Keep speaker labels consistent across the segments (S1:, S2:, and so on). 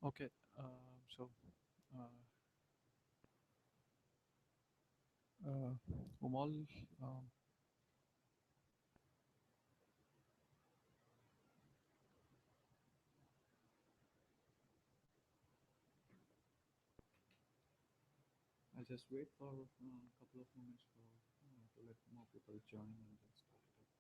S1: Okay, so uh, Umal, um, I'll just wait for a couple of moments to let more people join and then start it up.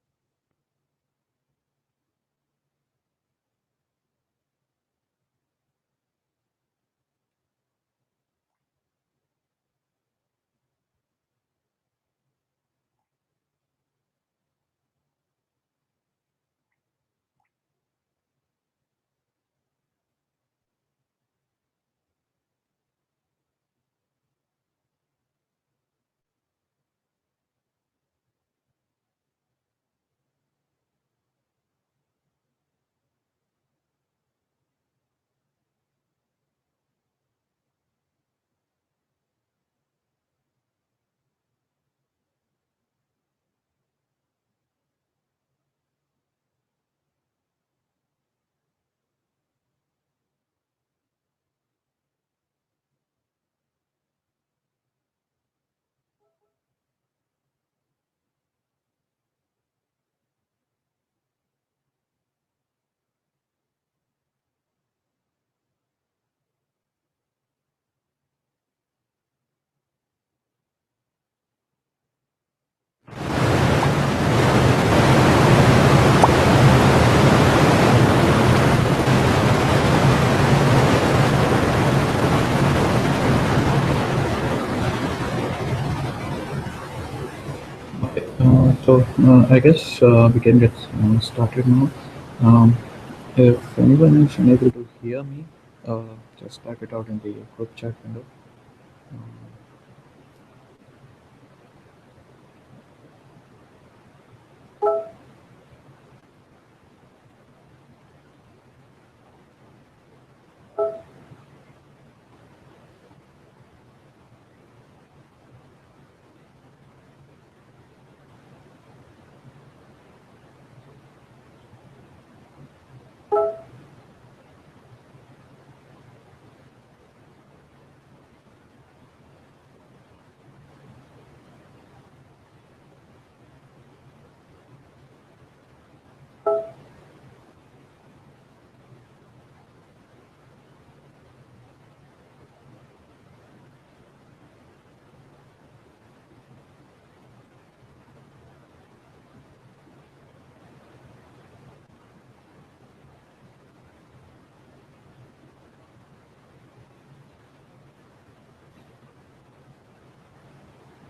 S1: Okay, I guess we can get started now. Um, if anyone is unable to hear me, just type it out in the group chat window. Um,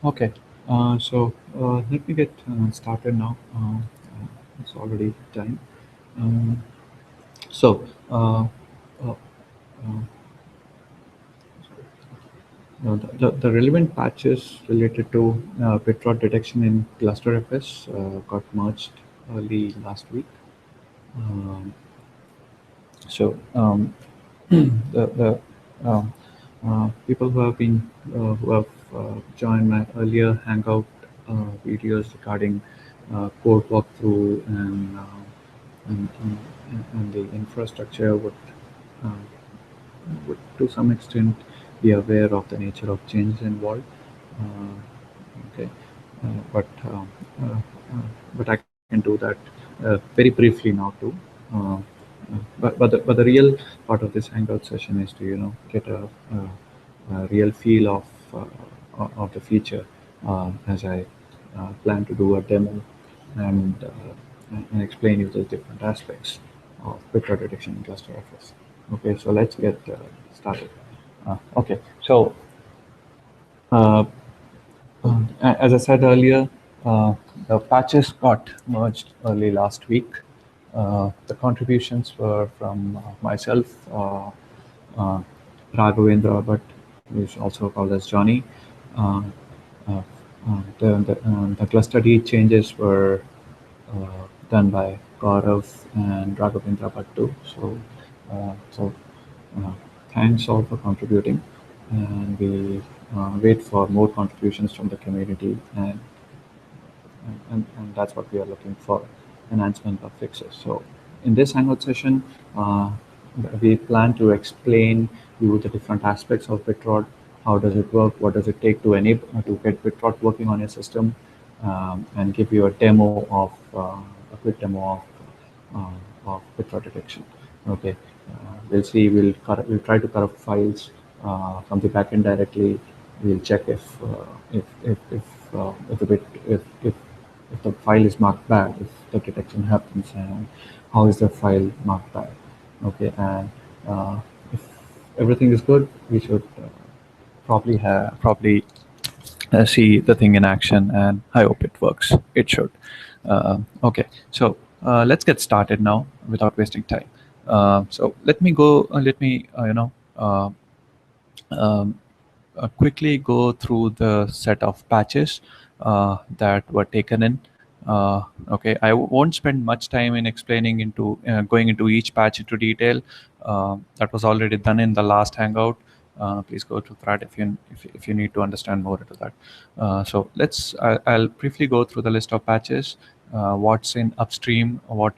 S1: okay, let me get started now. It's already time. Um, so, uh, uh, uh, the relevant patches related to BitRot detection in GlusterFS got merged early last week. Um, so the people who have joined my earlier hangout videos regarding code walkthrough and the infrastructure uh, would to some extent be aware of the nature of changes involved. Okay, uh, but um, uh, but I can do that very briefly now too. Uh, but the real part of this hangout session is to get a real feel of the feature as I plan to do a demo and and explain you the different aspects of vector detection in GlusterFS. Okay, so let's get started. Okay, so uh, as I said earlier, uh, the patches got merged early last week. The contributions were from myself, uh, Raghavendra, but who is also called as Johnny. Uh, uh, the cluster D changes were done by Gaurav and Raghavendra Bhattu. So uh, thanks all for contributing, and we wait for more contributions from the community, and that's what we are looking for, enhancement of fixes. So in this hangout session, uh, we plan to explain you the different aspects of BitRot. How does it work? What does it take to enable to get BitRot working on your system, and give you a demo of a quick demo of BitRot detection. Okay, we'll see. We'll try to corrupt files from the backend directly. We'll check if the bit if the file is marked bad, if the detection happens, and how is the file marked bad. Okay, and if everything is good, we should probably see the thing in action, and I hope it works. It should. Okay, so let's get started now without wasting time. So let me go. Let me um, quickly go through the set of patches that were taken in. Okay, I won't spend much time in explaining into going into each patch into detail. That was already done in the last Hangout. Please go to that if you need to understand more into that. So I'll briefly go through the list of patches. What's in upstream, what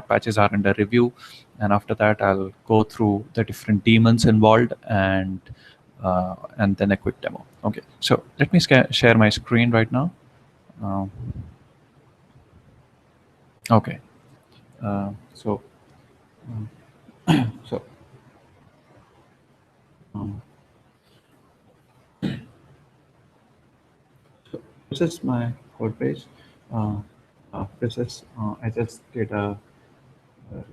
S1: patches are under review, and after that I'll go through the different daemons involved, and then a quick demo. Okay, so let me share my screen right now. Um, okay, uh, so um, so um, so this is my code base. Uh, this is I just did a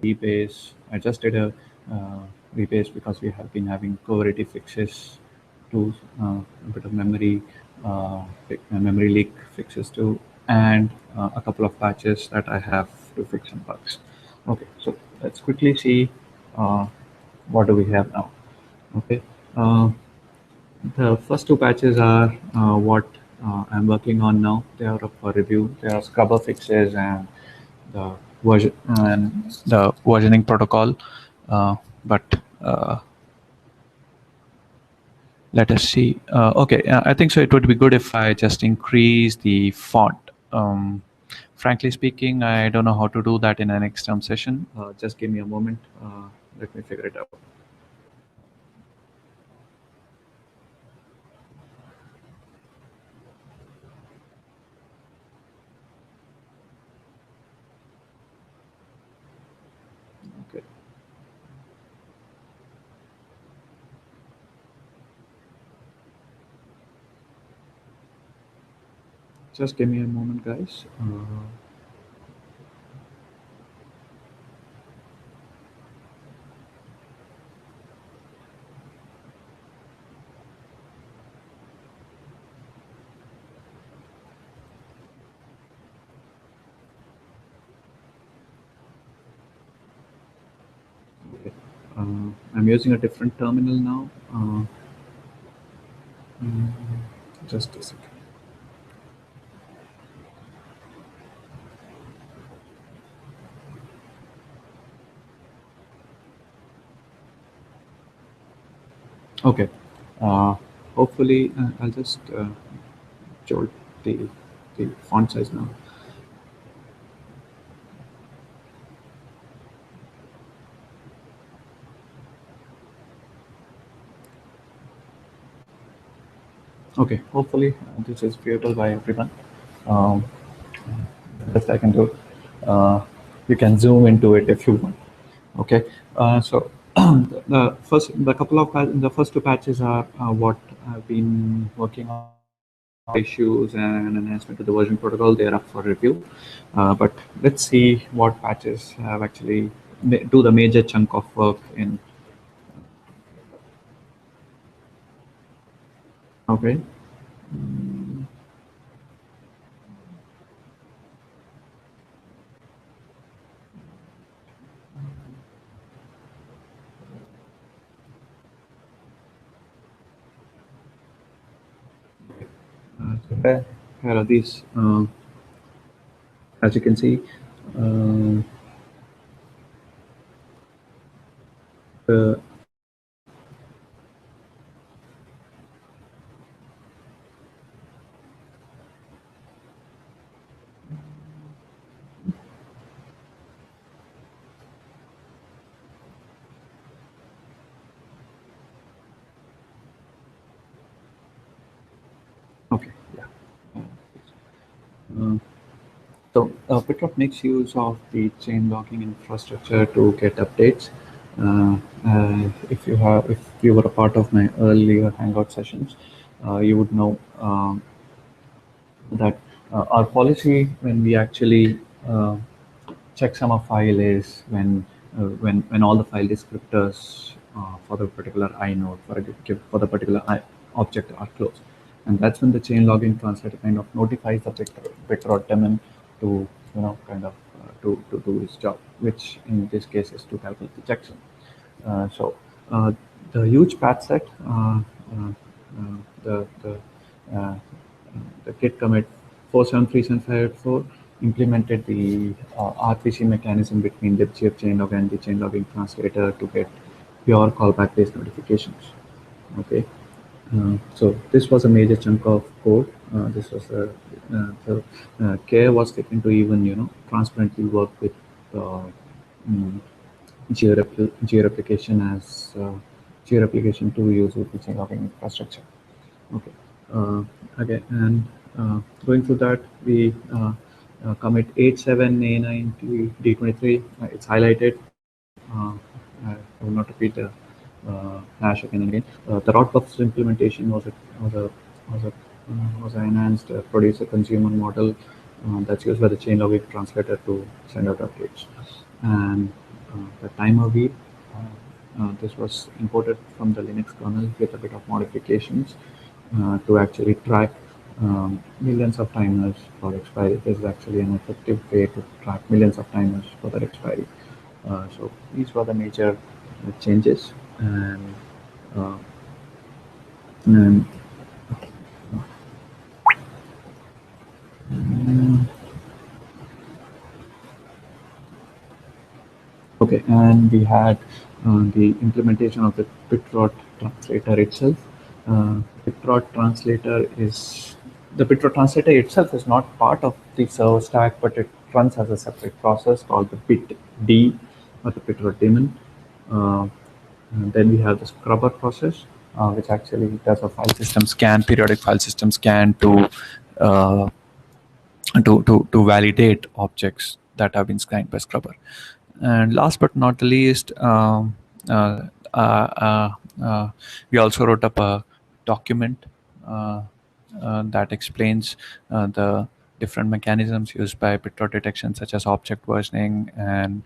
S1: rebase. I just did rebase because we have been having coverage fixes to a bit of memory leak fixes too, and a couple of patches that I have to fix some bugs. Okay, so let's quickly see uh, what do we have now. Okay, uh, the first two patches are what I'm working on now. They are up for review. They are scrubber fixes and the the versioning protocol. But let us see. Okay, I think so. It would be good if I just increase the font. Frankly speaking, I don't know how to do that in an external session. Just give me a moment. Let me figure it out. Okay. Just give me a moment, guys. Okay. I'm using a different terminal now. Mm, just a second. Okay. Uh, Hopefully, I'll just jolt the font size now. Okay. Hopefully, this is viewable by everyone. Um, best I can do. Uh, you can zoom into it if you want. Okay. So the first two patches are what I've been working on. Issues and enhancement to the version protocol. They are up for review. But let's see what patches have actually do the major chunk of work in. Okay. So here are these. As you can see, um, the Okay, yeah. Uh, BitRot makes use of the chain logging infrastructure to get updates. If you were a part of my earlier Hangout sessions, you would know that our policy when we actually checksum a file is when all the file descriptors for the particular inode for the particular object are closed, and that's when the chain logging translator kind of notifies the BitRot daemon to kind of to do its job, which in this case is to calculate the checksum. So the huge patch set, the uh, the git commit 473754 implemented the RPC mechanism between the libgf chainlog and the chain logging translator to get pure callback based notifications. Okay, so this was a major chunk of code. This was a care was taken to even transparently work with mm, georeplication as georeplication to use with the chain logging infrastructure. Okay. Uh, okay, and going through that, we commit 87A9 to D23. It's highlighted. I will not repeat the hash again and again. The rot buffs implementation was a was a was an enhanced producer consumer model that's used by the chain logic translator to send out updates. And the timer weave, this was imported from the Linux kernel with a bit of modifications to actually track millions of timers for expiry. This is actually an effective way to track millions of timers for their expiry. So these were the major changes, uh, and okay, and we had the implementation of the BitRot translator itself. BitRot translator is the BitRot translator itself is not part of the server stack, but it runs as a separate process called the BitD or the BitRot daemon. And then we have the scrubber process, which actually does a file system scan, periodic file system scan uh, to validate objects that have been scanned by scrubber. And last but not the least, uh, uh, uh, uh, we also wrote up a document uh, that explains the different mechanisms used by BitRot detection, such as object versioning and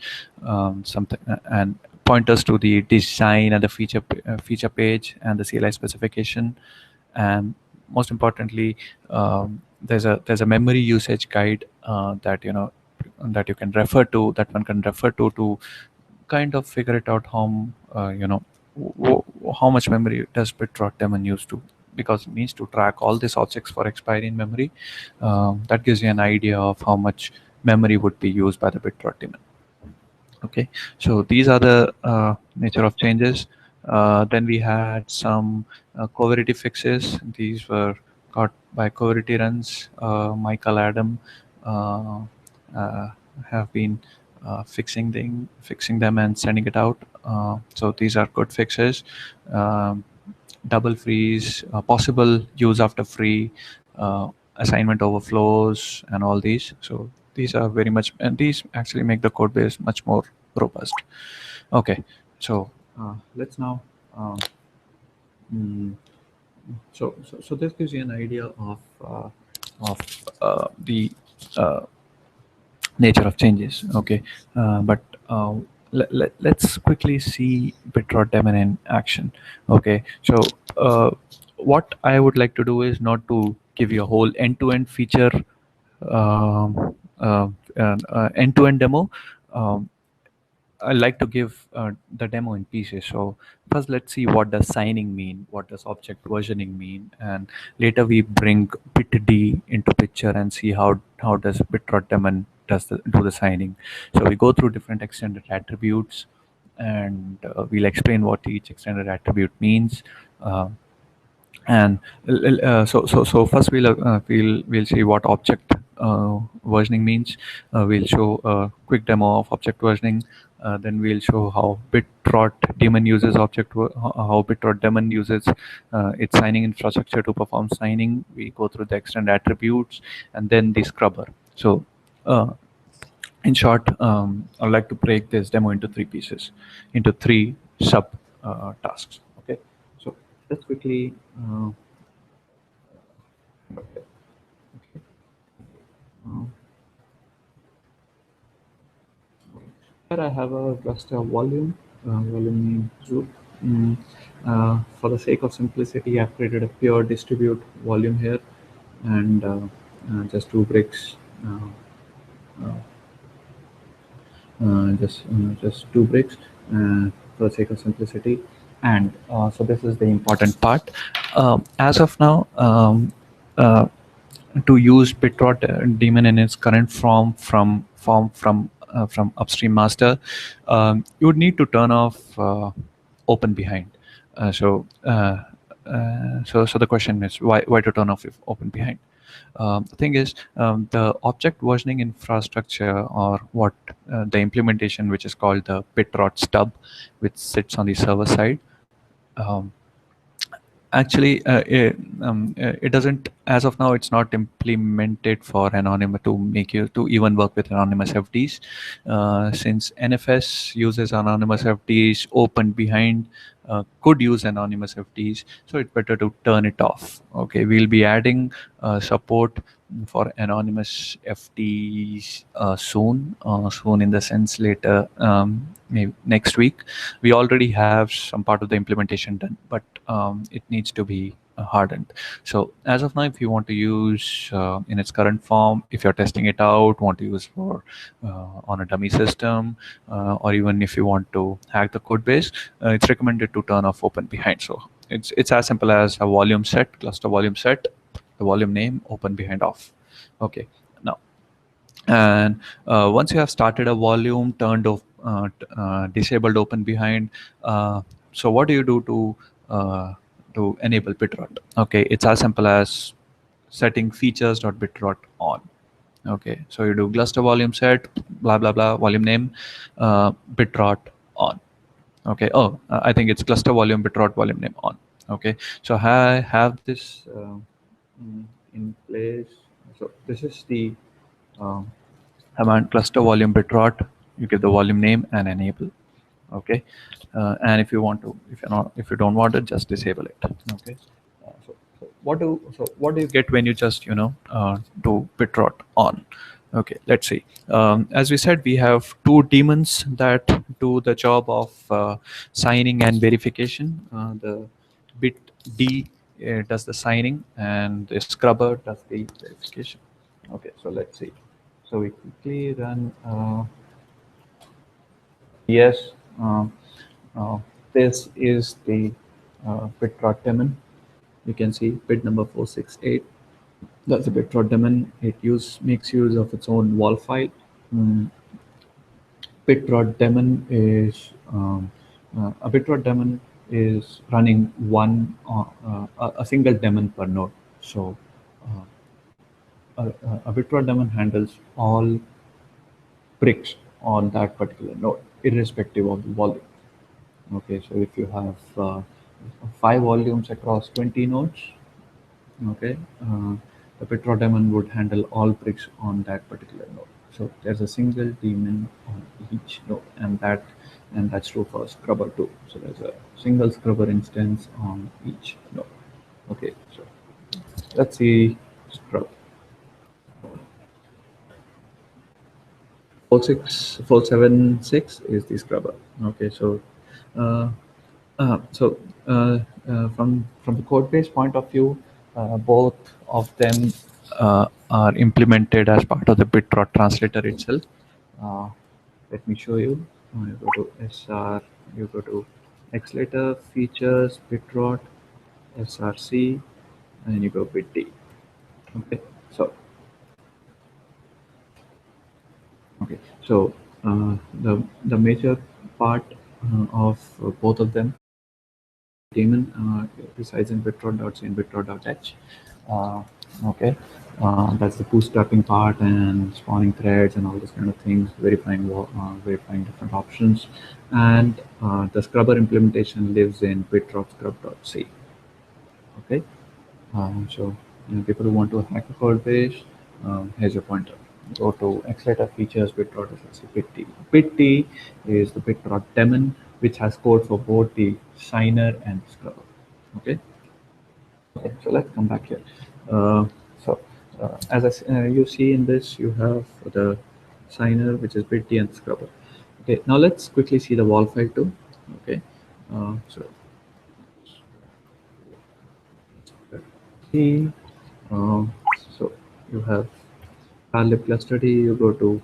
S1: something and pointers to the design and the feature page and the CLI specification. And most importantly, there's a memory usage guide that you can refer to, that one can refer to kind of figure it out how how much memory does BitRot daemon use to, because it needs to track all these objects for expiry in memory. That gives you an idea of how much memory would be used by the BitRot daemon. Okay, so these are the nature of changes. Then we had some coverity fixes. These were got by coverity runs. Michael Adam uh, uh, have been fixing them and sending it out. So these are good fixes. Um, Double freeze, possible use after free, assignment overflows, and all these. So these are very much, and these actually make the code base much more robust. Okay, so let's now. Um, mm, so this gives you an idea of the uh, nature of changes. Okay, but let's quickly see BitRot daemon in action. Okay, so what I would like to do is not to give you a whole end-to-end feature end-to-end demo. um, I like to give the demo in pieces. So first, let's see what does signing mean, what does object versioning mean, and later we bring bitd into picture and see how does BitRot daemon do the signing. So we go through different extended attributes, and we'll explain what each extended attribute means. Uh, and so first we'll see what object versioning means. We'll show a quick demo of object versioning. Then we'll show how BitRot daemon uses how BitRot daemon uses its signing infrastructure to perform signing. We go through the extend attributes and then the scrubber. So in short, I'd like to break this demo into three pieces, into three sub tasks. Okay, so let's quickly. Uh, Here I have a cluster volume name group. Mm, for the sake of simplicity, I've created a pure distribute volume here, and just two bricks, uh, uh, just two bricks for the sake of simplicity. And so this is the important part. As of now, uh, to use BitRot daemon in its current from upstream master, you would need to turn off open behind. So the question is why to turn off if open behind? The thing is, the object versioning infrastructure, or what the implementation, which is called the BitRot stub, which sits on the server side. Um, Actually, it doesn't, as of now, it's not implemented for anonymous to make you to even work with anonymous FDs. Since NFS uses anonymous FDs, open behind could use anonymous FDs, so it's better to turn it off. Okay, we'll be adding support for anonymous FDs soon in the sense later, maybe next week. We already have some part of the implementation done, but it needs to be hardened. So as of now, if you want to use in its current form, if you're testing it out, want to use for on a dummy system, or even if you want to hack the code base, it's recommended to turn off open behind. So it's as simple as a volume set, cluster volume set, the volume name, open behind off. Okay, now, and once you have started a volume, turned off, disabled open behind, so what do you do to enable BitRot? Okay, it's as simple as setting features.bitrot on. Okay, so you do cluster volume set, blah blah blah, volume name, BitRot on. Okay, I think it's cluster volume BitRot volume name on. Okay, so I have this in place. So this is the um, command cluster volume BitRot. You give the volume name and enable. Okay, and if you want to, if you don't want it, just disable it. Okay, so what do you get when you just do BitRot on? Okay, let's see. As we said, we have two daemons that do the job of signing and verification. The bit D does the signing, and the scrubber does the verification. Okay, so let's see. So we quickly run. Yes, uh, this is the BitRot daemon. You can see bit number 468. That's a BitRot daemon. It makes use of its own wall file. Mm, BitRot daemon is a BitRot daemon is running a single daemon per node. So a BitRot daemon handles all bricks on that particular node, irrespective of the volume. Okay, so if you have 5 volumes across 20 nodes, okay, the BitRot daemon would handle all bricks on that particular node. So there's a single daemon on each node, and that's true for scrubber too. So there's a single scrubber instance on each node. Okay, so let's see scrub. 476 is the scrubber. Okay, so uh, so from the code base point of view, both of them are implemented as part of the BitRot translator itself. Uh, Let me show you. You go to SR, you go to Xlater, features, BitRot, SRC, and you go BitD. Okay, so okay, so the major part of both of them daemon resides in BitRot.c and BitRot.h. Okay, that's the bootstrapping part and spawning threads and all those kind of things, verifying different options. And the scrubber implementation lives in BitRot scrub.c. Okay, so people who want to hack a code base, here's your pointer. Go to Accelerator Features, BitRot SLC, BitT. BitT is the BitRot daemon, which has code for both the signer and the scrubber. Okay. Okay, so let's come back here. Uh, so, you see in this, you have the signer, which is BitT and scrubber. Okay, now let's quickly see the wall file too. Okay, so see, um, so you have lib cluster D, you go to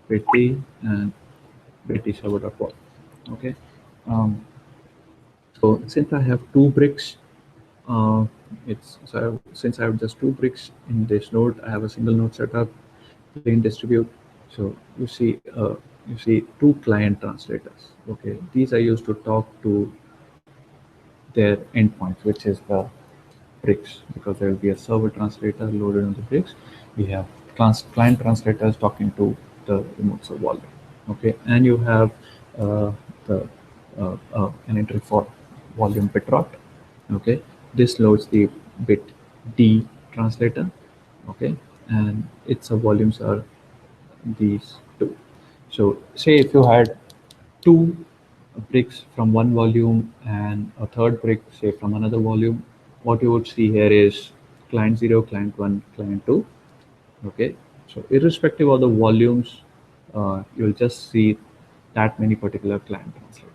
S1: BitT and BitT server.wall. Okay, um, so since I have two bricks, uh, since I have just two bricks in this node, I have a single node setup, plain distribute. So you see two client translators. Okay, these are used to talk to their endpoints, which is the bricks, because there will be a server translator loaded on the bricks. We have client translators talking to the remote server volume. Okay, and you have the an entry for volume bitrot. Okay, this loads the bit D translator. Okay, and its volumes are these two. So say if you had two bricks from one volume and a third brick, say from another volume, what you would see here is client 0, client 1, client 2. Okay, so irrespective of the volumes, you'll just see that many particular client translators.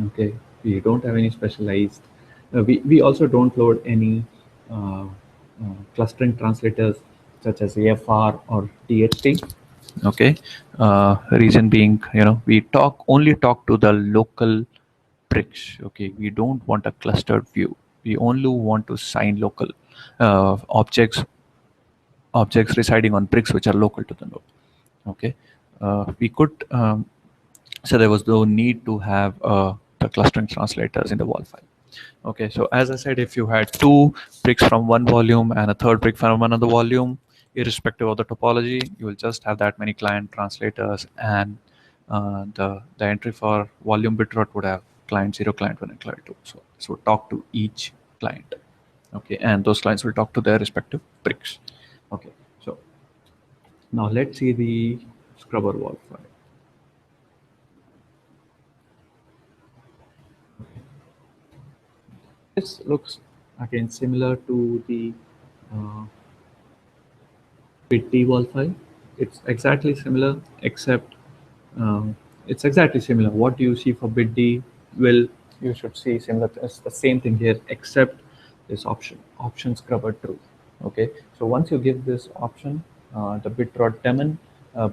S1: Okay, we don't have any specialized. We also don't load any clustering translators such as AFR or THT. Okay, reason being, we only talk to the local bricks. Okay, we don't want a clustered view. We only want to sign local objects residing on bricks which are local to the node. Okay, we could so there was no need to have the clustering translators in the wall file. Okay, so as I said, if you had two bricks from one volume and a third brick from another volume, irrespective of the topology, you will just have that many client translators, and the entry for volume bitrot would have client 0, client 1, and client 2. So talk to each client. Okay, and those clients will talk to their respective bricks. Okay, so now let's see the scrubber wall file. This looks again similar to the uh, BitD wall file. It's exactly similar, except it's exactly similar. What you see for BitD will you should see similar. It's the same thing here, except this option scrubber true. Okay, so once you give this option, the bitrot daemon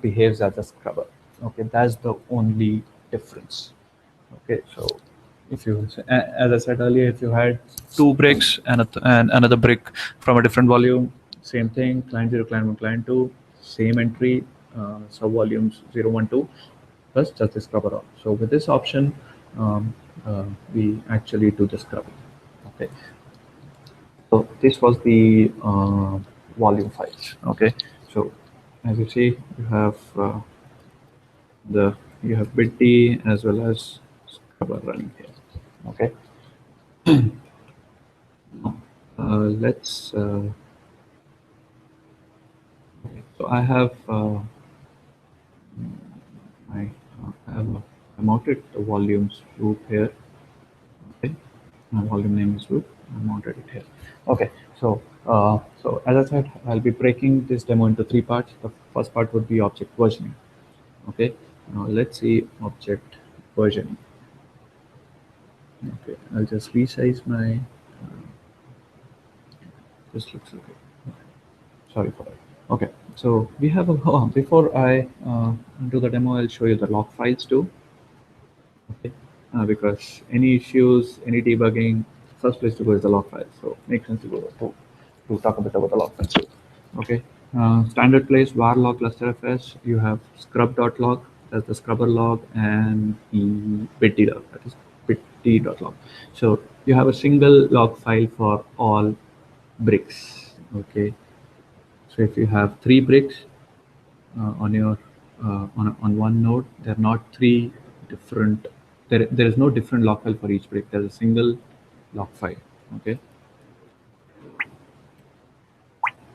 S1: behaves as a scrubber. Okay, that's the only difference. Okay, so if you, as I said earlier, if you had two bricks and another brick from a different volume, same thing, client 0, client 1, client 2, same entry, sub volumes 0, 1, 2, plus just the scrubber on. So with this option, um, we actually do the scrubbing. Okay, so this was the volume files. Okay, so as you see, you have the you have BitD as well as scrubber running here. Okay, let's. Okay, so I have I mounted the volumes loop here. Okay, my volume name is loop. I mounted it here. Okay, so as I said, I'll be breaking this demo into three parts. The first part would be object versioning. Okay, now let's see object versioning. Okay, I'll just resize my. This looks okay. Sorry for that. Okay, so we have a before I do the demo, I'll show you the log files too. Okay, because any issues, any debugging, first place to go is the log file. So makes sense to go to talk a bit about the log files too. Okay, standard place var log GlusterFS. You have scrub.log, that's the scrubber log, and the bitd log, that is bitd.log. So you have a single log file for all bricks. Okay, so if you have three bricks on your on one node, they're not three different. There is no different log file for each brick. There's a single log file. Okay.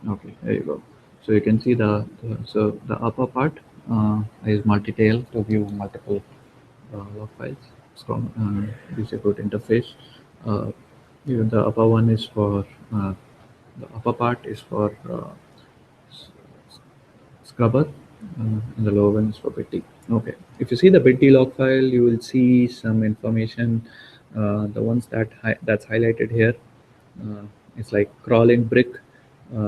S1: Okay, there you go. So you can see the upper part is multi-tail to view multiple log files from user code interface. Uh, Even the upper one is for the upper part is for scrubber, and the lower one is for bitd. Okay, if you see the bitd log file, you will see some information. The ones that's highlighted here, it's like crawling brick,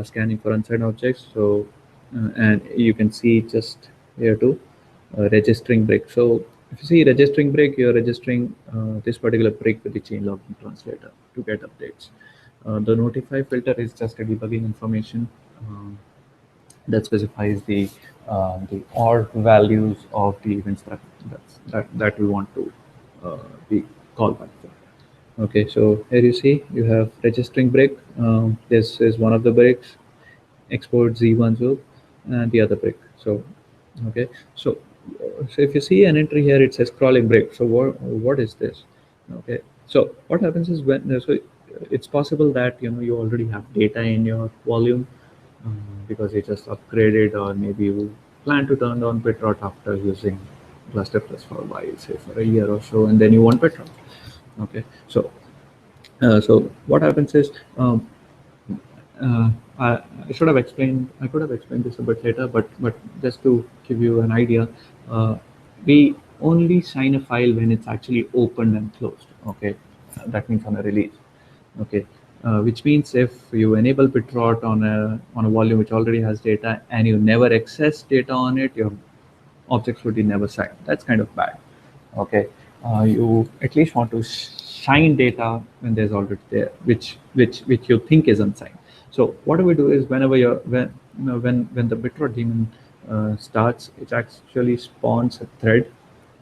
S1: scanning for unsigned objects. So, and you can see just here too, registering brick. So if you see registering brick, you're registering this particular brick with the chain logging translator to get updates. The notify filter is just a debugging information. That specifies the or values of the events that we want to be called back for. Okay, so here you see you have registering break. This is one of the breaks, export Z1 zone, and the other break. So, okay, so if you see an entry here, it says crawling break. So what is this? Okay, so what happens is when so it's possible that you already have data in your volume, because you just upgraded, or maybe you plan to turn on BitRot after using GlusterFS for a while, say for a year or so, and then you want BitRot. Okay, so what happens is, uh, I should have explained. I could have explained this a bit later, but just to give you an idea, we only sign a file when it's actually opened and closed. Okay, that means on a release. Okay, which means if you enable BitRot on a volume which already has data and you never access data on it, your objects would be never signed. That's kind of bad. Okay, you at least want to shine data when there's already there, which you think is unsigned. So what do we do is whenever you're when the BitRot daemon starts, it actually spawns a thread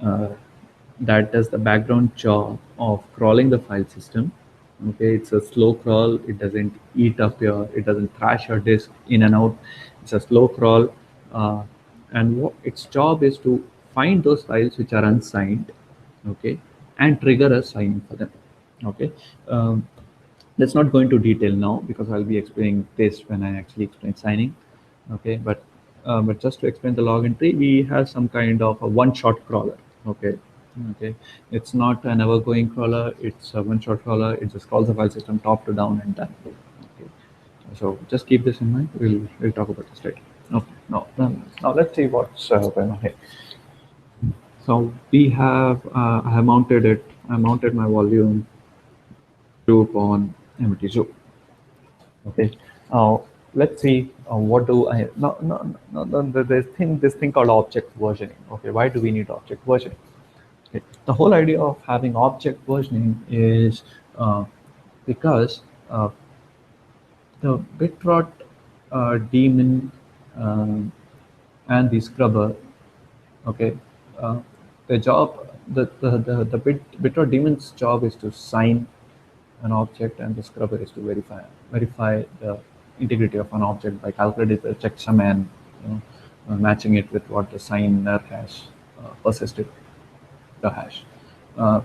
S1: uh, that does the background job of crawling the file system. Okay, it's a slow crawl. It doesn't trash your disk in and out. It's a slow crawl, and its job is to find those files which are unsigned, okay, and trigger a sign for them. Okay, let's not go into detail now because I'll be explaining this when I actually explain signing. Okay, but just to explain the login tree, we have some kind of a one-shot crawler. Okay, okay, it's not an ever-going crawler. It's a one-shot crawler. It just crawls the file system top to down and done. Okay, so just keep this in mind. We'll talk about this later. Okay, now let's see what's going on here. So we have I have mounted it. I mounted my volume group on MT Zoo. Okay. Let's see what do I no, this thing called object versioning. Okay, why do we need object versioning? Okay. The whole idea of having object versioning is because the BitRot daemon and the scrubber. Okay, uh, the job the BitRot daemon's job is to sign an object, and the scrubber is to verify the integrity of an object by calculating the checksum and matching it with what the signer has persisted the hash. Uh,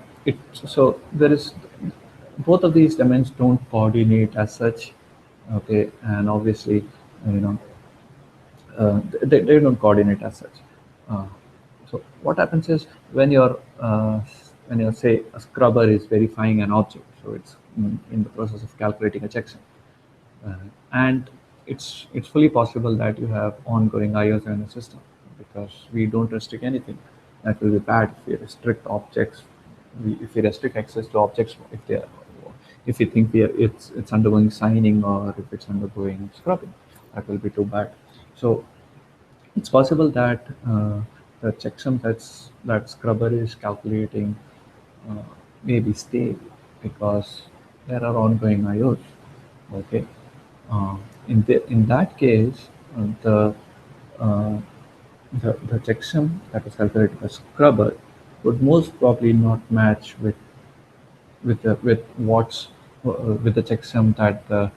S1: so there is both of these domains don't coordinate as such. Okay, and obviously you know they don't coordinate as such. Uh, so what happens is when you're say a scrubber is verifying an object, so it's in the process of calculating a checksum, uh, and it's fully possible that you have ongoing IOs in the system because we don't restrict anything. That will be bad if we restrict objects. If we restrict access to objects, if we think it's undergoing signing or if it's undergoing scrubbing, that will be too bad. So it's possible that the checksum that scrubber is calculating uh, may be stale because there are ongoing IOs. Okay, uh, in that case, uh, the checksum that is calculated by scrubber would most probably not match with the checksum that the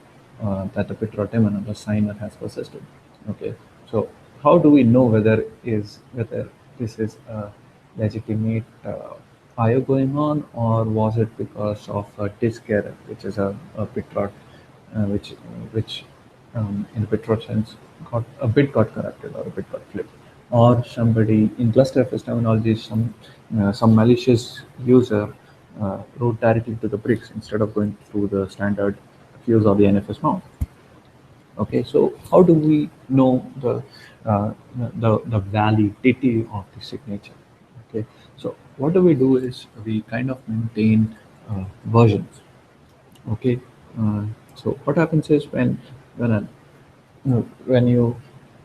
S1: that the BitRot daemon or the signer has persisted. Okay, so how do we know whether this is a legitimate IO going on, or was it because of a disk error, which is a BitRot, which in the BitRot sense a bit got corrupted or a bit got flipped, or somebody in GlusterFS terminology, some malicious user wrote directly to the bricks instead of going through the standard fuse or the NFS mount. Okay, so how do we know the validity of the signature? Okay, so what do we do is we kind of maintain versions. Okay, uh, so what happens is when a, when you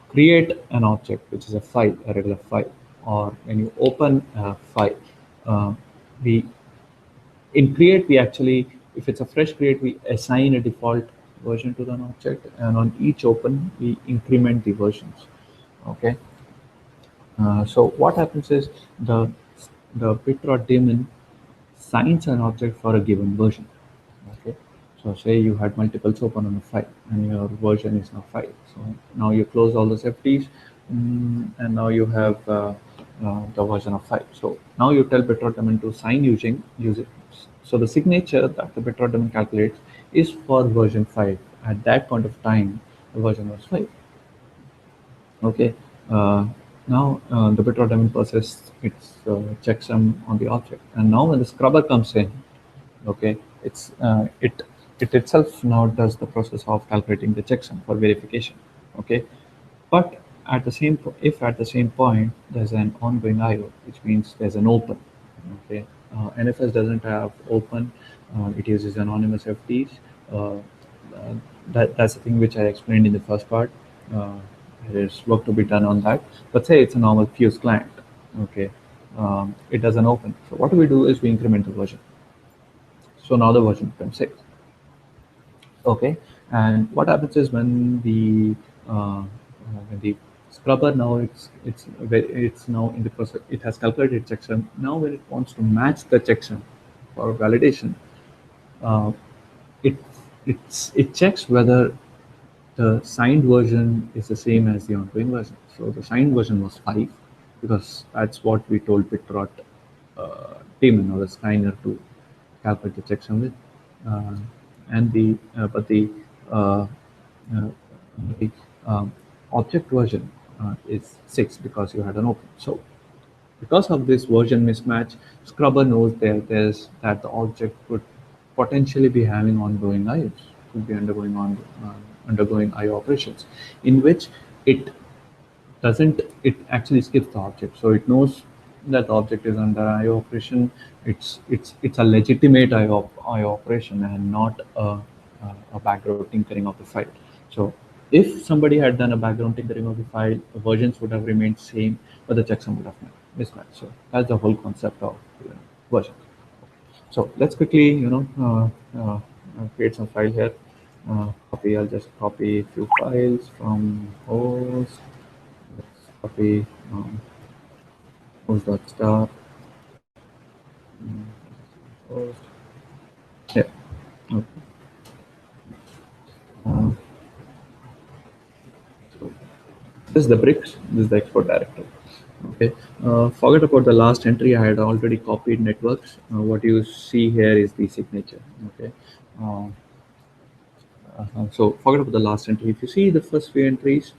S1: create an object which is a file, a regular file, or when you open a file, uh, we in create we actually, if it's a fresh create, we assign a default version to an object, and on each open we increment the versions. Okay, so what happens is the BitRot daemon signs an object for a given version. Okay, so say you had multiples open on a file and your version is now 5. So now you close all the FTs, and now you have the version of 5. So now you tell BitRot daemon to sign use it. So the signature that the BitRot daemon calculates is for version 5. At that point of time, the version was 5. Okay. Uh, Now the BitRot daemon processes its checksum on the object, and now when the scrubber comes in, okay, it itself now does the process of calculating the checksum for verification. Okay, but at the if at the same point there's an ongoing IO, which means there's an open. Okay, NFS doesn't have open; it uses anonymous FTs. Uh, that's the thing which I explained in the first part. Uh, there is work to be done on that. But say it's a normal Fuse client. Okay, it doesn't open. So what we do is we increment the version. So now the version becomes 6. Okay, and what happens is when the scrubber now it's now in the process, it has calculated checksum. Now when it wants to match the checksum for validation, uh, it it checks whether the signed version is the same as the ongoing version. So the signed version was 5 because that's what we told BitRot daemon or the signer to calculate the checksum with. Uh, and the but uh, uh, the object version is 6 because you had an open. So because of this version mismatch, Scrubber knows that the object could potentially be having ongoing IOs, could be undergoing IO operations, in which it doesn't it actually skips the object. So it knows that the object is under IO operation. It's a legitimate IO operation and not a background tinkering of the file. So if somebody had done a background tinkering of the file, the versions would have remained same, but the checksum would have mismatched. So that's the whole concept of versions. So let's quickly create some file here. I'll just copy a few files from host. Let's copy host.star. Host. Yeah. Okay. Uh, so this is the bricks. This is the export directory. Okay. Forget about the last entry. I had already copied networks. What you see here is the signature. Okay. Uh, so forget about the last entry. If you see the first few entries,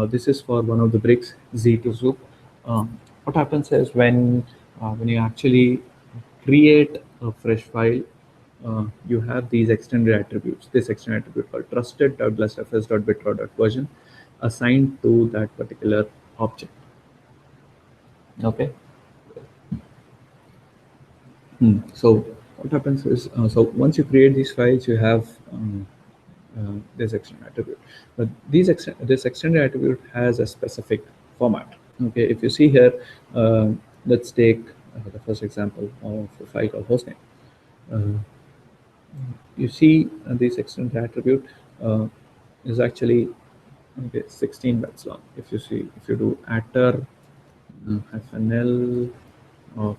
S1: this is for one of the bricks Z to Zoop. What happens is when you actually create a fresh file, you have these extended attributes. This extended attribute called trusted.glusterfs.bitrot.version assigned to that particular object. Okay. So what happens is, so once you create these files, you have this extended attribute. But this extended attribute has a specific format. Okay, if you see here, let's take the first example of a file called hostname. Uh, you see this extended attribute uh, is actually 16 bytes long. If you see, if you do atter -l of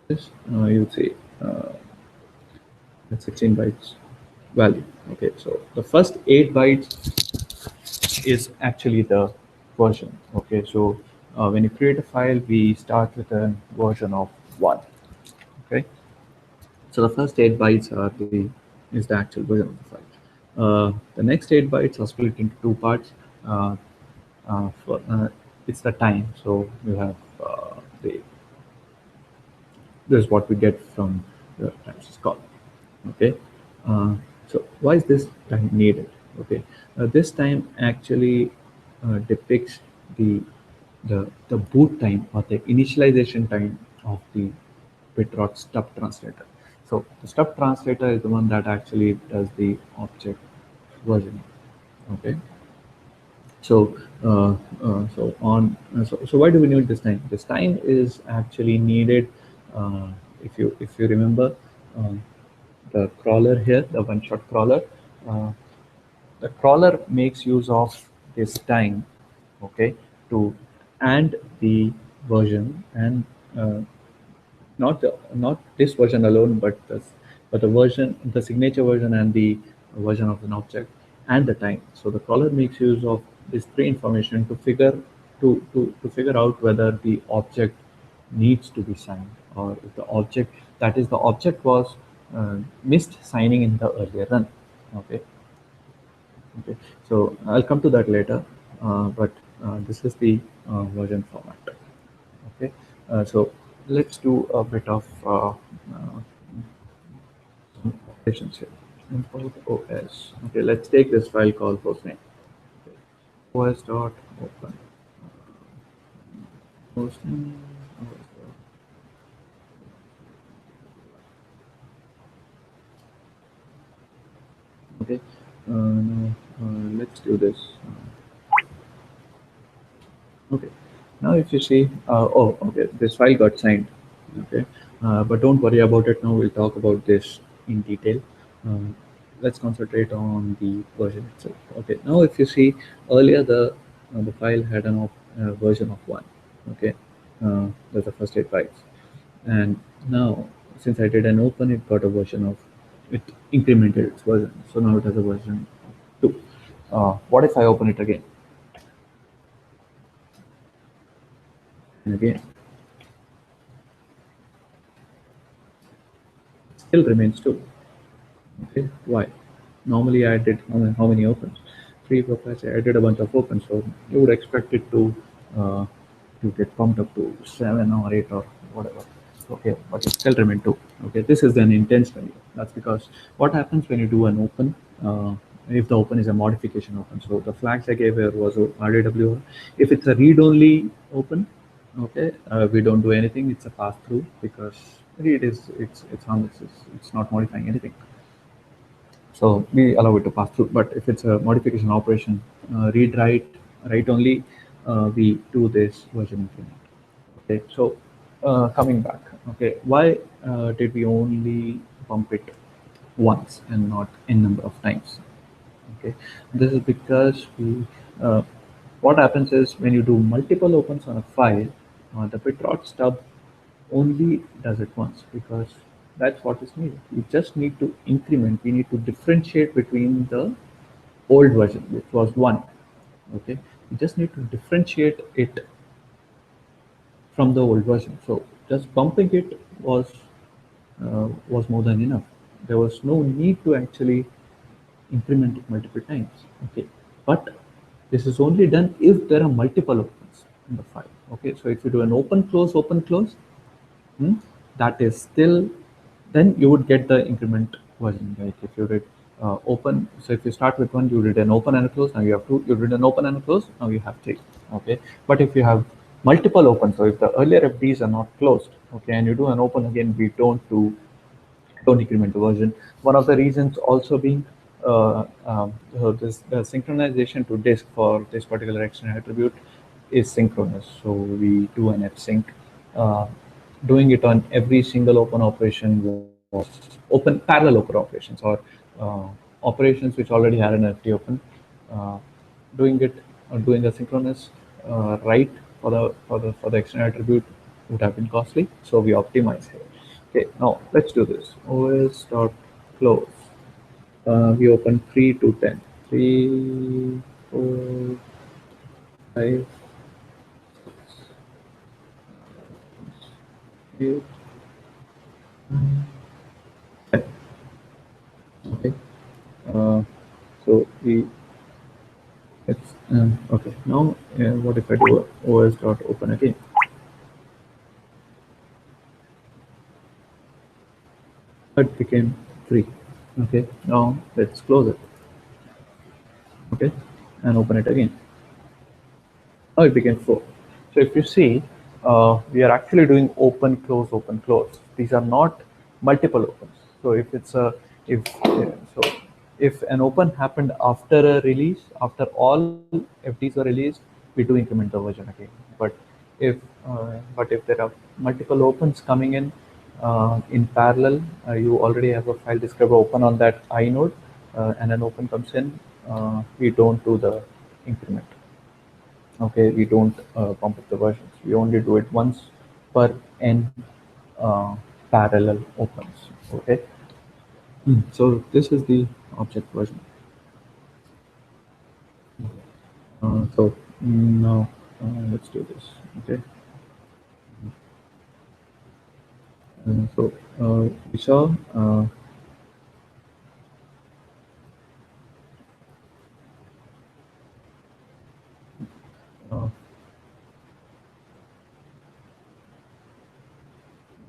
S1: this, you'll see it's 16 bytes. value. Okay, so the first 8 bytes is actually the version. Okay, so when you create a file, we start with a version of 1. Okay, so the first 8 bytes is the actual version of the file. The next 8 bytes are split into two parts. Uh, it's the time. So you have the this is what we get from the times column. Okay, uh, so why is this time needed? Okay, this time actually depicts the boot time or the initialization time of the BitRot stub translator. So the stub translator is the one that actually does the object versioning. Okay, so so why do we need this time? This time is actually needed. If you remember, um, the crawler here, the one-shot crawler, uh, the crawler makes use of this time, okay, to and the version and uh, not this version alone, but the version, the signature version and the version of an object and the time. So the crawler makes use of this three information to figure out whether the object needs to be signed, or if the object, that is the object was missed signing in the earlier run. Okay, okay. So I'll come to that later, but this is the version format. Okay, so let's do a bit of operations here. Import OS. Okay, let's take this file called hostname. Okay. OS dot open hostname. Okay, now let's do this. Okay, now if you see, oh, okay, this file got signed. Okay, but don't worry about it now. We'll talk about this in detail. Let's concentrate on the version itself. Okay, now if you see earlier, the file had an version of 1. Okay, that's the first 8 bytes, and now since I did an open, it got a version of it incremented its version. So now it has a version of 2. What if I open it again and again? Still remains 2. Okay, why? Normally I did how many opens? 3, 4, 5, 6. I did a bunch of opens, so you would expect it uh, to get pumped up to 7 or 8 or whatever. Okay, but it still remain 2. Okay, this is an intense value. That's because what happens when you do an open, if the open is a modification open. So the flags I gave here was RDWR. If it's a read-only open, okay, we don't do anything. It's a pass-through because read is it's harmless. It's not modifying anything. So we allow it to pass through. But if it's a modification operation, read write only, we do this version increment. Okay, so coming back, okay, why did we only bump it once and not n number of times? Okay, this is because uh, what happens is when you do multiple opens on a file, the bitrot stub only does it once because that's what is needed. We just need to increment. We need to differentiate between the old version, which was 1. Okay, we just need to differentiate it from the old version. So just bumping it was more than enough. There was no need to actually increment it multiple times. Okay, but this is only done if there are multiple opens in the file. Okay, so if you do an open close, that is still, then you would get the increment version. Like if you did open, so if you start with 1, you did an open and a close, now you have 2, you did an open and a close, now you have 3. Okay, but if you have multiple opens, so if the earlier FDs are not closed, okay, and you do an open again, we don't increment the version. One of the reasons also being this the synchronization to disk for this particular external attribute is synchronous. So we do an fsync. Uh, Doing it on every single open operation was open parallel open operations, or uh, operations which already had an FD open. Uh, Doing it or doing a synchronous write for the external attribute would have been costly. So we optimize here. Okay, now let's do this. OS dot close. we open 3 to 10. 3, 4, 5, 8, 10. Okay. Uh, so we it's okay. Now what if I do os dot open again? It became 3. Okay. Now let's close it. Okay, and open it again. Now it became 4. So if you see, we are actually doing open, close, open, close. These are not multiple opens. So if it's a, if so, if an open happened after a release, after all FTs were released, we do increment the version again. If but if there are multiple opens coming in parallel, you already have a file describer open on that inode, and an open comes in, we don't do the increment. Okay, we don't pump up the versions. We only do it once per n uh, parallel opens. Okay. So this is the object version. Now let's do this. Okay. So we saw uh,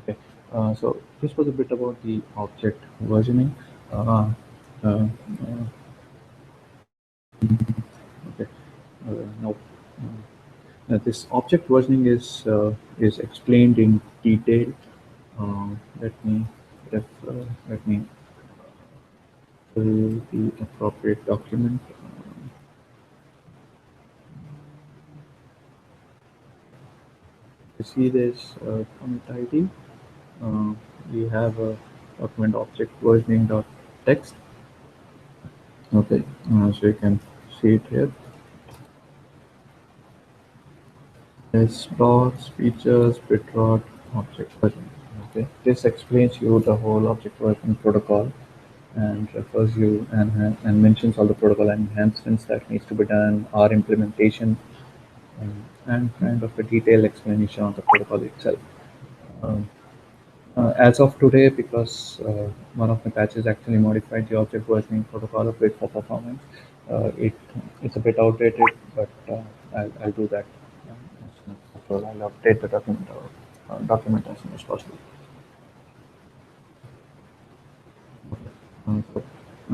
S1: okay. So this was a bit about the object versioning. Uh, uh, uh, okay. Now this object versioning is explained in detail. Let me let me fill the appropriate document. You see this commit ID. Uh, we have a document object versioning dot text. Okay, so you can see it here. There's docs, features, BitRot, object versioning. Okay, this explains you the whole object versioning protocol and refers you and mentions all the protocol enhancements that needs to be done, our implementation, and kind of a detailed explanation on the protocol itself. Um, as of today, because one of the patches actually modified the object versioning protocol a bit for performance, it's a bit outdated, but I'll do that as soon as possible. I'll update the document as soon as possible. So,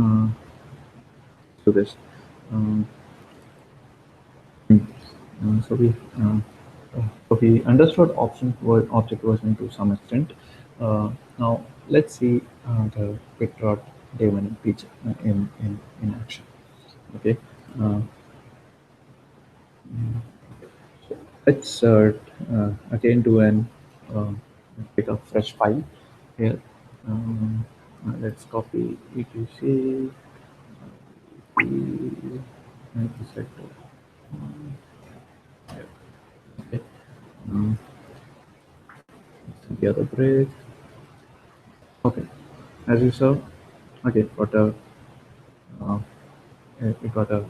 S1: uh, do this. Um, so we understood object versioning to some extent. Now let's see the BitRot debugging feature in action. Okay. Uh, let's again do an pick a fresh file here. Let's copy etc. etc. Okay. Um, the other break. Okay, as you saw, okay, uh, it got a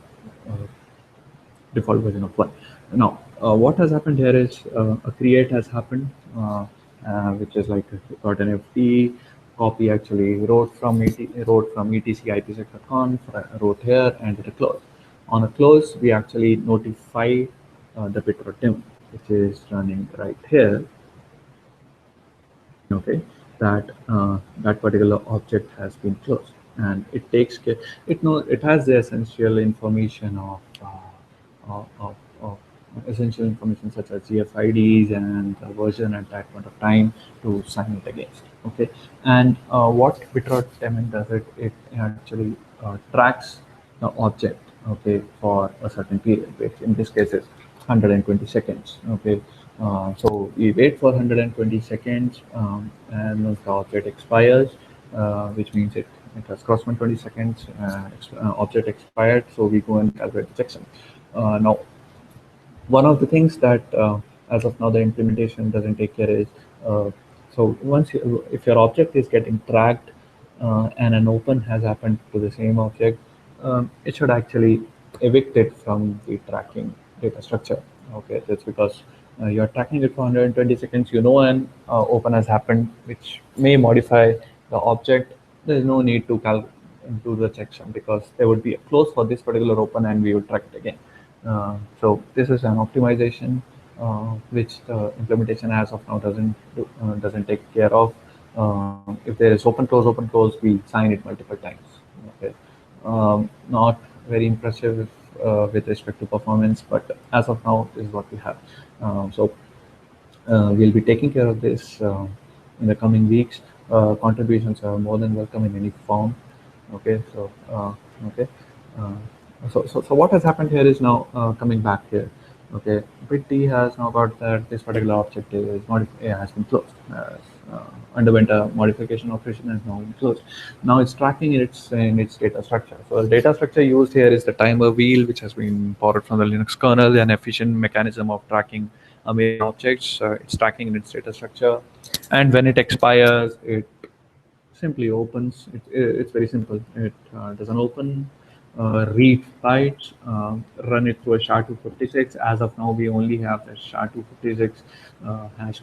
S1: default version of 1. Now, what has happened here is a create has happened, which is like got an FT copy actually wrote from etc ipsec.conf, wrote here, and did a close. On a close, we actually notify the BitRot daemon, which is running right here. Okay, that that particular object has been closed, and it takes care, it has the essential information of essential information such as GFIDs and the version at that point of time to sign it against. Okay, and what BitRot daemon does, it actually tracks the object, okay, for a certain period, which in this case is 120 seconds. Okay, so we wait for 120 seconds, and once the object expires, which means it has crossed 120 seconds, object expired, so we go and calculate the checksum. Now, one of the things that as of now the implementation doesn't take care is, so if your object is getting tracked and an open has happened to the same object, it should actually evict it from the tracking data structure. Okay, that's because you're tracking it for 120 seconds. You know an open has happened, which may modify the object. There's no need to do the checksum because there would be a close for this particular open, and we will track it again. So this is an optimization which the implementation as of now doesn't take care of. If there is open close, we sign it multiple times. Okay, not very impressive with respect to performance, but as of now, this is what we have. We'll be taking care of this in the coming weeks. Contributions are more than welcome in any form. Okay, okay. Uh, so what has happened here is now coming back here. Okay, bit D has now got that this particular object has been closed. Underwent a modification operation and now closed. Now it's tracking in its data structure. So the data structure used here is the timer wheel, which has been borrowed from the Linux kernel, an efficient mechanism of tracking many objects. It's tracking in its data structure, and when it expires, it simply opens. It's very simple. It doesn't open, read bytes, run it through a SHA-256. As of now, we only have a SHA-256 hash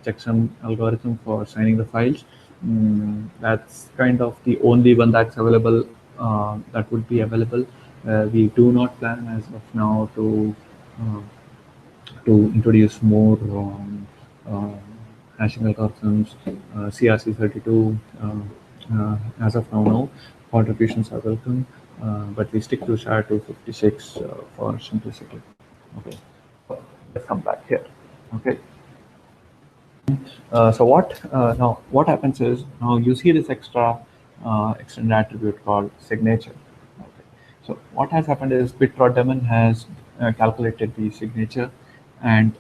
S1: checksum algorithm for signing the files. That's kind of the only one that's available. That would be available. We do not plan as of now uh, to introduce more hashing algorithms, CRC32. As of now, no. Contributions are welcome, but we stick to SHA-256 for simplicity. Okay, let's come back here. Okay. What happens is now you see this extra extended attribute called signature. Okay. So what has happened is BitRot daemon has calculated the signature and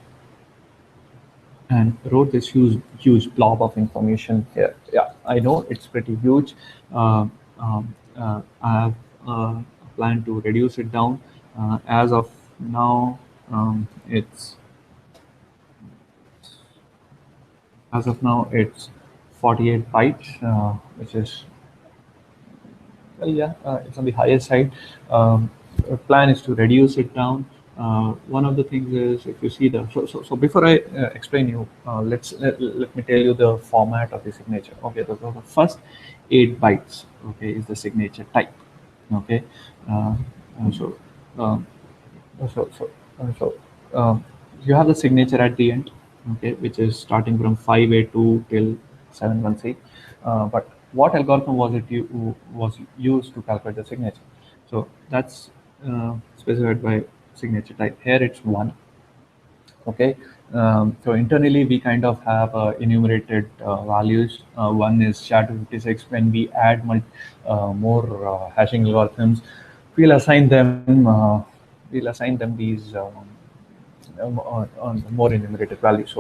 S1: wrote this huge blob of information here. Yeah, I know it's pretty huge. I have a plan to reduce it down. As of now, it's it's 48 bytes, which is well, yeah, it's on the higher side. The plan is to reduce it down. One of the things is if you see so before I explain you, let me tell you the format of the signature. Okay, the first 8 bytes, okay, is the signature type. Okay, uh, uh, so um, so so so you have the signature at the end, okay, which is starting from 5A2 till 716. But what algorithm was used to calculate the signature? So that's specified by signature type. Here it's one. Okay, so internally we kind of have enumerated values. One is SHA-256. When we add more hashing algorithms, we'll assign them these on more enumerated values.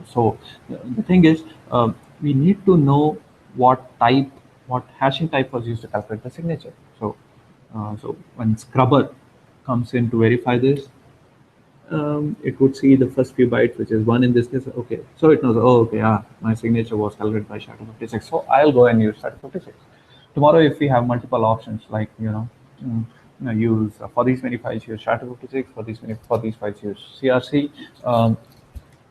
S1: So the thing is, we need to know what hashing type was used to calculate the signature. So when scrubber comes in to verify this, it would see the first few bytes, which is one in this case. Okay, so it knows, oh, okay, my signature was calculated by SHA-256. So I'll go and use SHA-256. Tomorrow, if we have multiple options, like, use for these many files, use SHA-256, for these files, use CRC.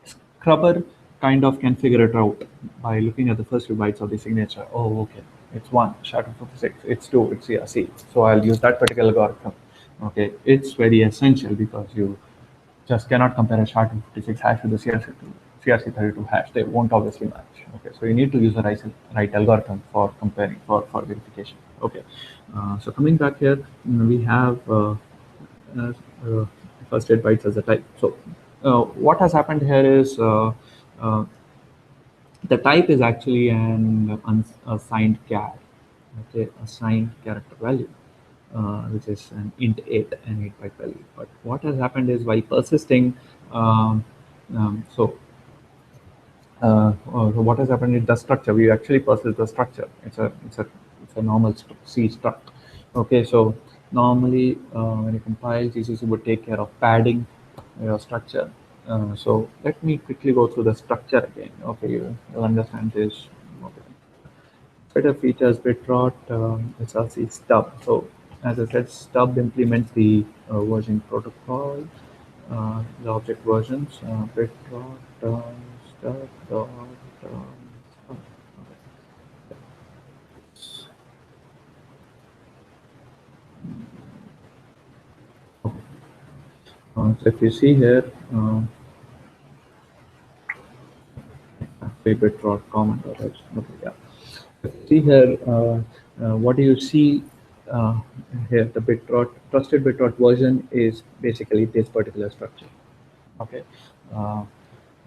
S1: Scrubber kind of can figure it out by looking at the first few bytes of the signature. Oh, okay, it's one, SHA-256, it's two, it's CRC. So I'll use that particular algorithm. Okay, it's very essential because you just cannot compare a SHA-256 hash with the CRC32 hash. They won't obviously match. Okay, so you need to use the right algorithm for comparing, for verification. Okay, so coming back here, we have uh, uh, first 8 bytes as a type. So what has happened here is uh, the type is actually an assigned char, okay, assigned character value, which is an int 8, an 8 byte value. But what has happened is while persisting, um, so what has happened is the structure. We actually persist the structure. It's a normal C struct. Okay, so normally when you compile, GCC would take care of padding your structure. So let me quickly go through the structure again. Okay, you'll understand this. Okay. Better features BitRot, it's also stub. So as I said, stub implements the version protocol, the object versions, BitRot stub dot stub. So if you see here, BitRot comment, okay, yeah. See here, what do you see here? The BitRot trusted BitRot version is basically this particular structure. Okay, uh,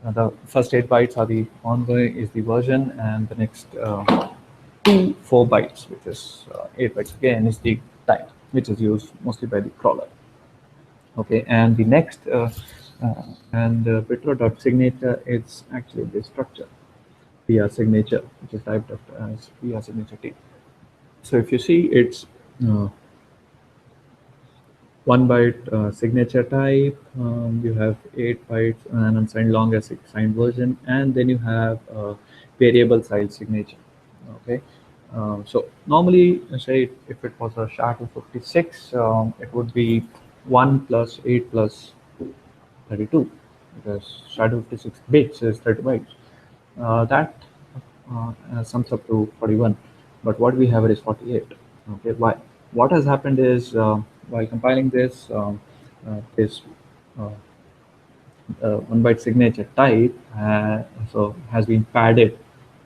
S1: the first 8 bytes are the envoy is the version, and the next 4 bytes, which is 8 bytes again, is the type, which is used mostly by the crawler. Okay, and the next BitRot signature is actually the structure via signature, which is typed as via signature T. So if you see, it's uh, 1 byte signature type. You have 8 bytes and unsigned long as signed version, and then you have variable size signature. Okay. So normally, say if it was a SHA-256, it would be 1 plus 8 plus 32, because SHA-256 bits is 30 bytes. That sums up to 41, but what we have is 48. Okay, why? What has happened is, while compiling this, this uh, 1 byte signature type has been padded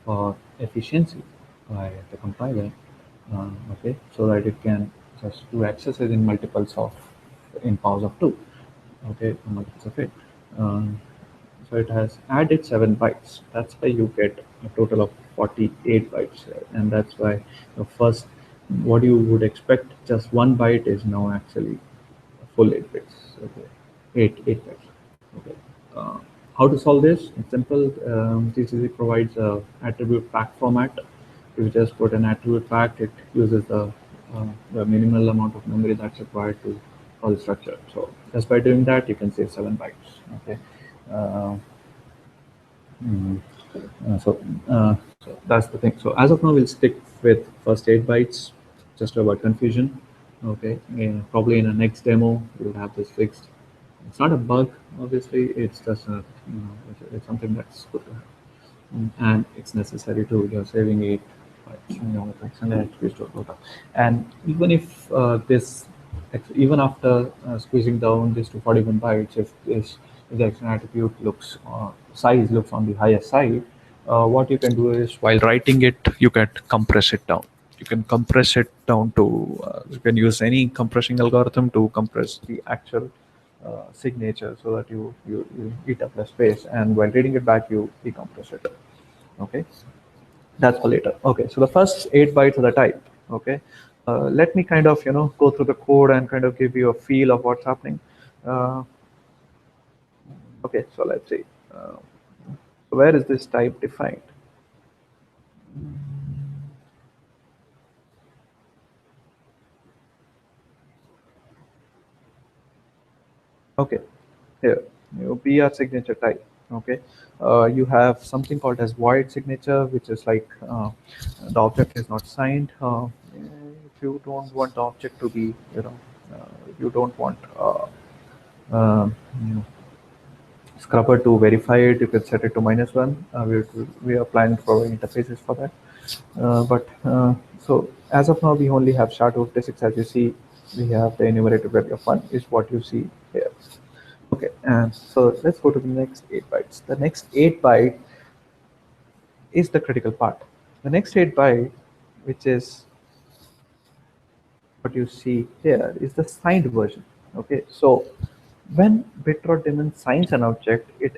S1: for efficiency by the compiler. Okay, so that it can just do accesses in multiples of in powers of 2. Okay, multiples of it. Um, so it has added 7 bytes. That's why you get a total of 48 bytes here. And that's why the first, what you would expect, just 1 byte is now actually a full 8 bits. Okay, 8 bytes. Okay. Uh, how to solve this? It's simple. TCC provides a attribute pack format. If you just put an attribute pack, it uses the minimal amount of memory that's required to call the structure. So just by doing that, you can save 7 bytes. Okay. Uh, mm, so that's the thing. So as of now, we'll stick with first 8 bytes, just to avoid confusion. Okay. Probably in the next demo, we'll have this fixed. It's not a bug, obviously. It's just it's something that's good to have. And it's necessary too. You're saving 8 bytes, extended execute data. And even if even after squeezing down this to 41 bytes, if the external attribute looks size looks on the higher side, what you can do is, while writing it, you can compress it down. You can compress it down to you can use any compressing algorithm to compress the actual signature, so that you eat up less space, and while reading it back, you decompress it. Okay, that's for later. Okay, so the first 8 bytes of the type. Okay, let me kind of go through the code and kind of give you a feel of what's happening. uh, okay, so let's see. So where is this type defined? Okay, here, BR signature type. Okay, you have something called as void signature, which is like the object is not signed. If you don't want the object to be, you don't want uh, you know, scrubber to verify it, you can set it to -1. We are planning to provide interfaces for that. So as of now, we only have SHA-256. As you see, we have the enumerated value of 1 is what you see here. Okay, and so let's go to the next 8 bytes. The next 8 byte is the critical part. The next 8 byte, which is what you see here, is the signed version. Okay, so when BitRot daemon signs an object, it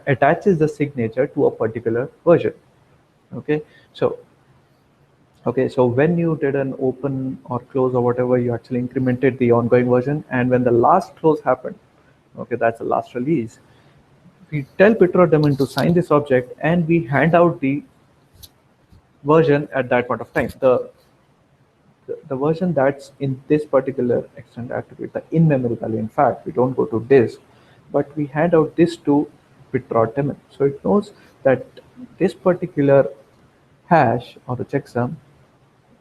S1: attaches the signature to a particular version. Okay, so when you did an open or close or whatever, you actually incremented the ongoing version, and when the last close happened, okay, that's the last release, we tell BitRot daemon to sign this object, and we hand out the version at that point of time. The version that's in this particular extended attribute, the in-memory value. In fact, we don't go to disk, but we hand out this to BitRot daemon. So it knows that this particular hash or the checksum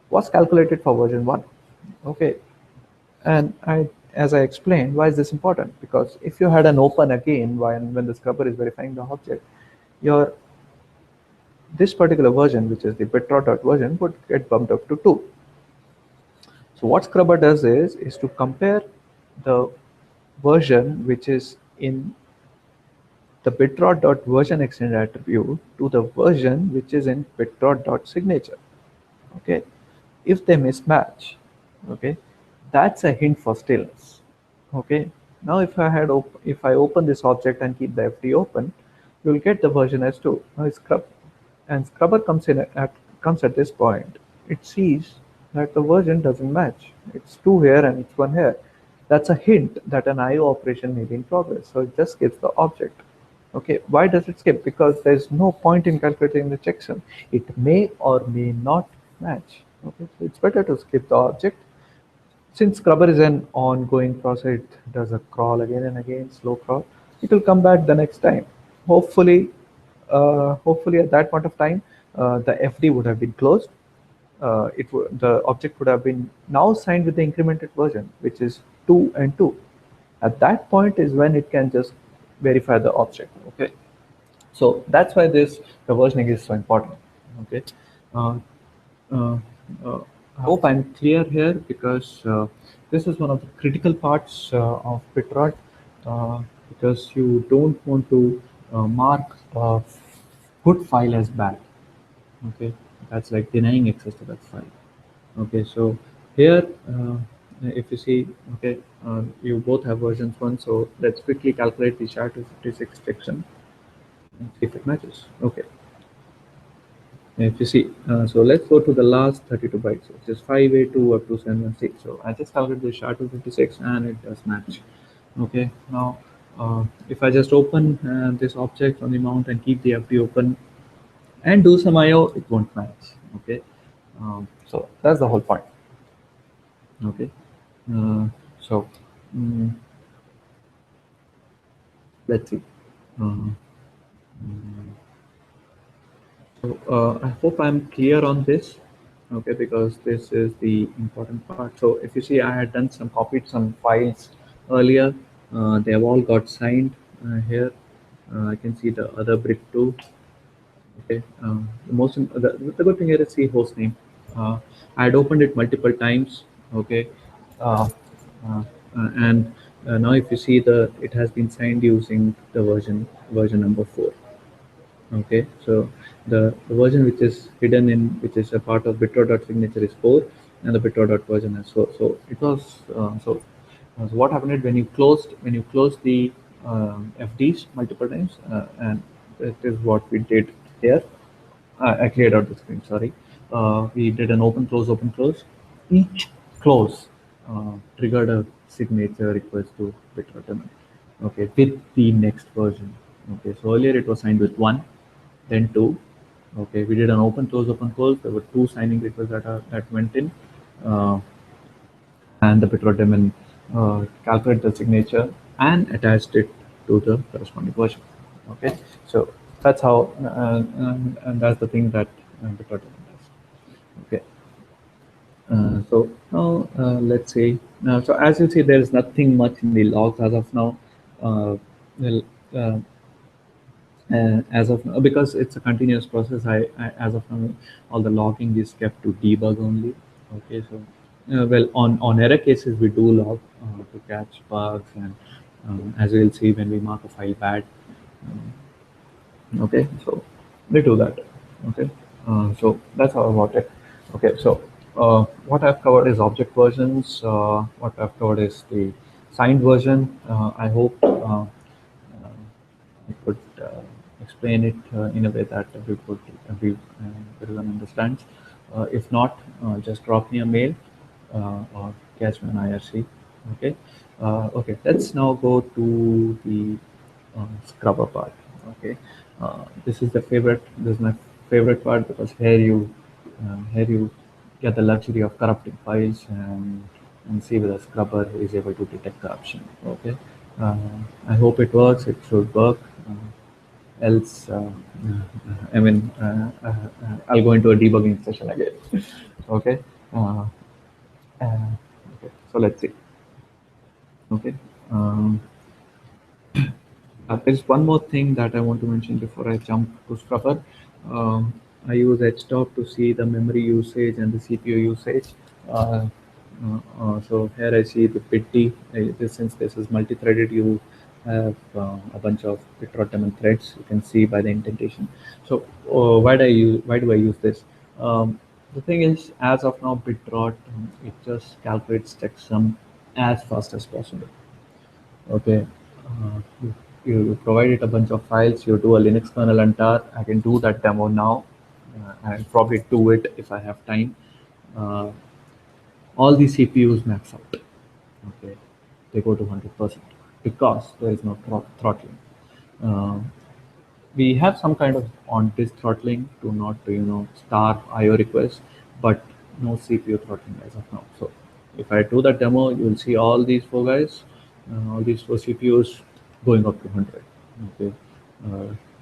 S1: was calculated for version 1. Okay, and as I explained, why is this important? Because if you had an open again when the scrubber is verifying the object, your this particular version, which is the BitRot version, would get bumped up to 2. So what scrubber does is to compare the version which is in the BitRot.version extended attribute to the version which is in BitRot.signature. Okay, if they mismatch, okay, that's a hint for stillness. Okay, now if I open this object and keep the FD open, you'll get the version as 2. Now it's scrub, and scrubber comes at this point. It sees that the version doesn't match. It's 2 here and it's 1 here. That's a hint that an IO operation may be in progress. So it just skips the object. Okay, why does it skip? Because there's no point in calculating the checksum. It may or may not match. Okay, so it's better to skip the object. Since scrubber is an ongoing process, it does a crawl again and again, slow crawl. It will come back the next time. Hopefully, hopefully at that point of time, the FD would have been closed. The object would have been now signed with the incremented version, which is 2 and 2. At that point is when it can just verify the object. Okay, so that's why this versioning is so important. Okay, uh, uh, I hope I'm clear here, because this is one of the critical parts of BitRot, because you don't want to mark a good file as bad. Okay, that's like denying access to that file. Okay, so here, if you see, okay, you both have versions 1, so let's quickly calculate the SHA-256 section and see if it matches. Okay, if you see, so let's go to the last 32 bytes, which is 582 up to 716. So I just calculated the SHA-256 and it does match. Okay, now if I just open this object on the mount and keep the FD open and do some IO, it won't match. Okay, so that's the whole point. Okay, so mm, let's see. Uh, So I hope I'm clear on this, okay, because this is the important part. So if you see, I had done copied some files earlier. They have all got signed here. I can see the other brick too. Okay, the good thing here is see host name. I had opened it multiple times. Okay, uh, uh, and now if you see it has been signed using the version number 4. Okay, so the version which is hidden in, which is a part of BitRot.signature is 4, and the BitRot version is 4. So it was so what happened is when you closed the FDs multiple times, and that is what we did here. I cleared out the screen. Sorry, we did an open close. Each close triggered a signature request to BitRot. Okay, with the next version. Okay, so earlier it was signed with 1, then 2. Okay, we did an open close. There were 2 signing requests that went in, uh, and the BitRot daemon calculated the signature and attached it to the corresponding version. Okay, so that's how, and that's the thing that BitRot daemon does. Okay, so now let's say, so as you see, there is nothing much in the logs as of now. Well, as of now, because it's a continuous process, as of now all the logging is kept to debug only. Okay, so well, on error cases we do log to catch bugs, and as we'll see when we mark a file bad. Okay, so we do that. Okay, so that's how about it. Okay, so what I've covered is object versions. What I've covered is the signed version. I hope I could explain it in a way that everyone understands. If not, just drop me a mail or catch me on IRC. Okay. Okay. Let's now go to the scrubber part. Okay. This is the favorite. This is my favorite part, because here you get the luxury of corrupting files and see whether scrubber is able to detect corruption. Okay. Uh, I hope it works. It should work. else I mean I'll go into a debugging session again. Okay. Uh, okay. So let's see. Okay. Um, there's one more thing that I want to mention before I jump to Scrubber. I use HTOP to see the memory usage and the CPU usage. Uh, so here I see the bitd. Since this is multi-threaded, you have a bunch of BitRot daemon threads. You can see by the indentation. So why do I use this? The thing is, as of now, BitRot it just calculates checksum as fast as possible. Okay. You provide it a bunch of files, you do a Linux kernel untar. I can do that demo now. I'll probably do it if I have time. Uh, all the CPUs max out. Okay. They go to 100% because there is no throttling. Uh, we have some kind of on disk throttling to not starve IO requests, but no CPU throttling as of now. So if I do that demo, you will see all these four guys, all these four CPUs going up to 100. Okay,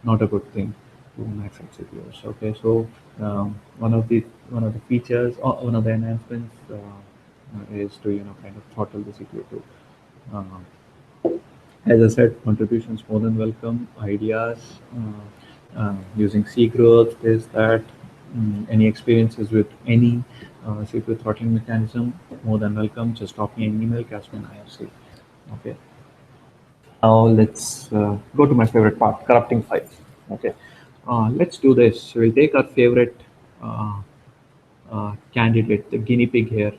S1: not a good thing to max out CPUs. Okay, so one of the features, or one of the enhancements is to kind of throttle the CPU too. Um, as I said, contributions more than welcome. Ideas, using C growth, this, that, any experiences with any CPU throttling mechanism, more than welcome. Just drop me an email, catch me an IRC. Okay. Now let's go to my favorite part, corrupting files. Okay. Let's do this. We'll take our favorite candidate, the guinea pig here,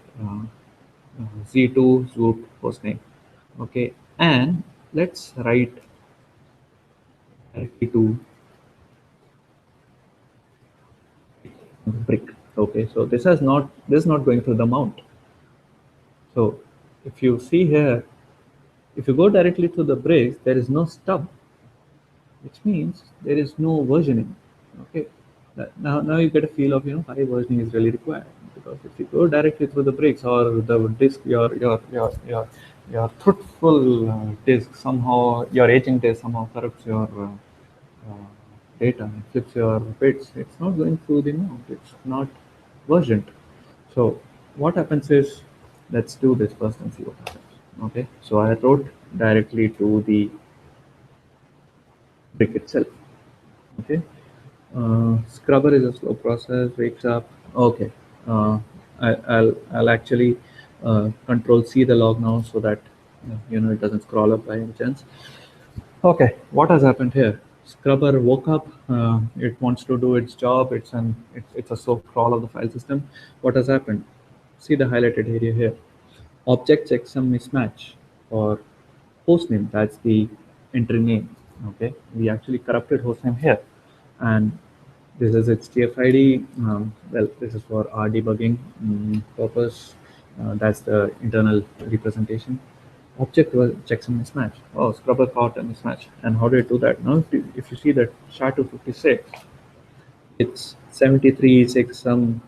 S1: Z2 Zoop hostname. Okay. And let's write directly to brick. Okay, so this is not going through the mount. So if you see here, if you go directly to the bricks, there is no stub, which means there is no versioning. Okay, now you get a feel of why versioning is really required, because if you go directly through the bricks or the disk, your truthful disk somehow, your aging disk somehow corrupts your data and flips your bits. It's not going through the mount. It's not versioned. So what happens is, let's do this first and see what happens. Okay, so I wrote directly to the brick itself. Okay, scrubber is a slow process, wakes up. Okay, I'll actually control C the log now so that it doesn't scroll up by any chance. Okay, what has happened here? Scrubber woke up. It wants to do its job. It's a slow crawl of the file system. What has happened? See the highlighted area here. Object checksum mismatch or hostname. That's the entry name. Okay, we actually corrupted hostname here, and this is its TF-ID. Well, this is for our debugging purpose. That's the internal representation. Object checksum mismatch. Oh, scrubber caught a mismatch. And how do you do that? Now, if you see that SHA-256, it's 73 checksum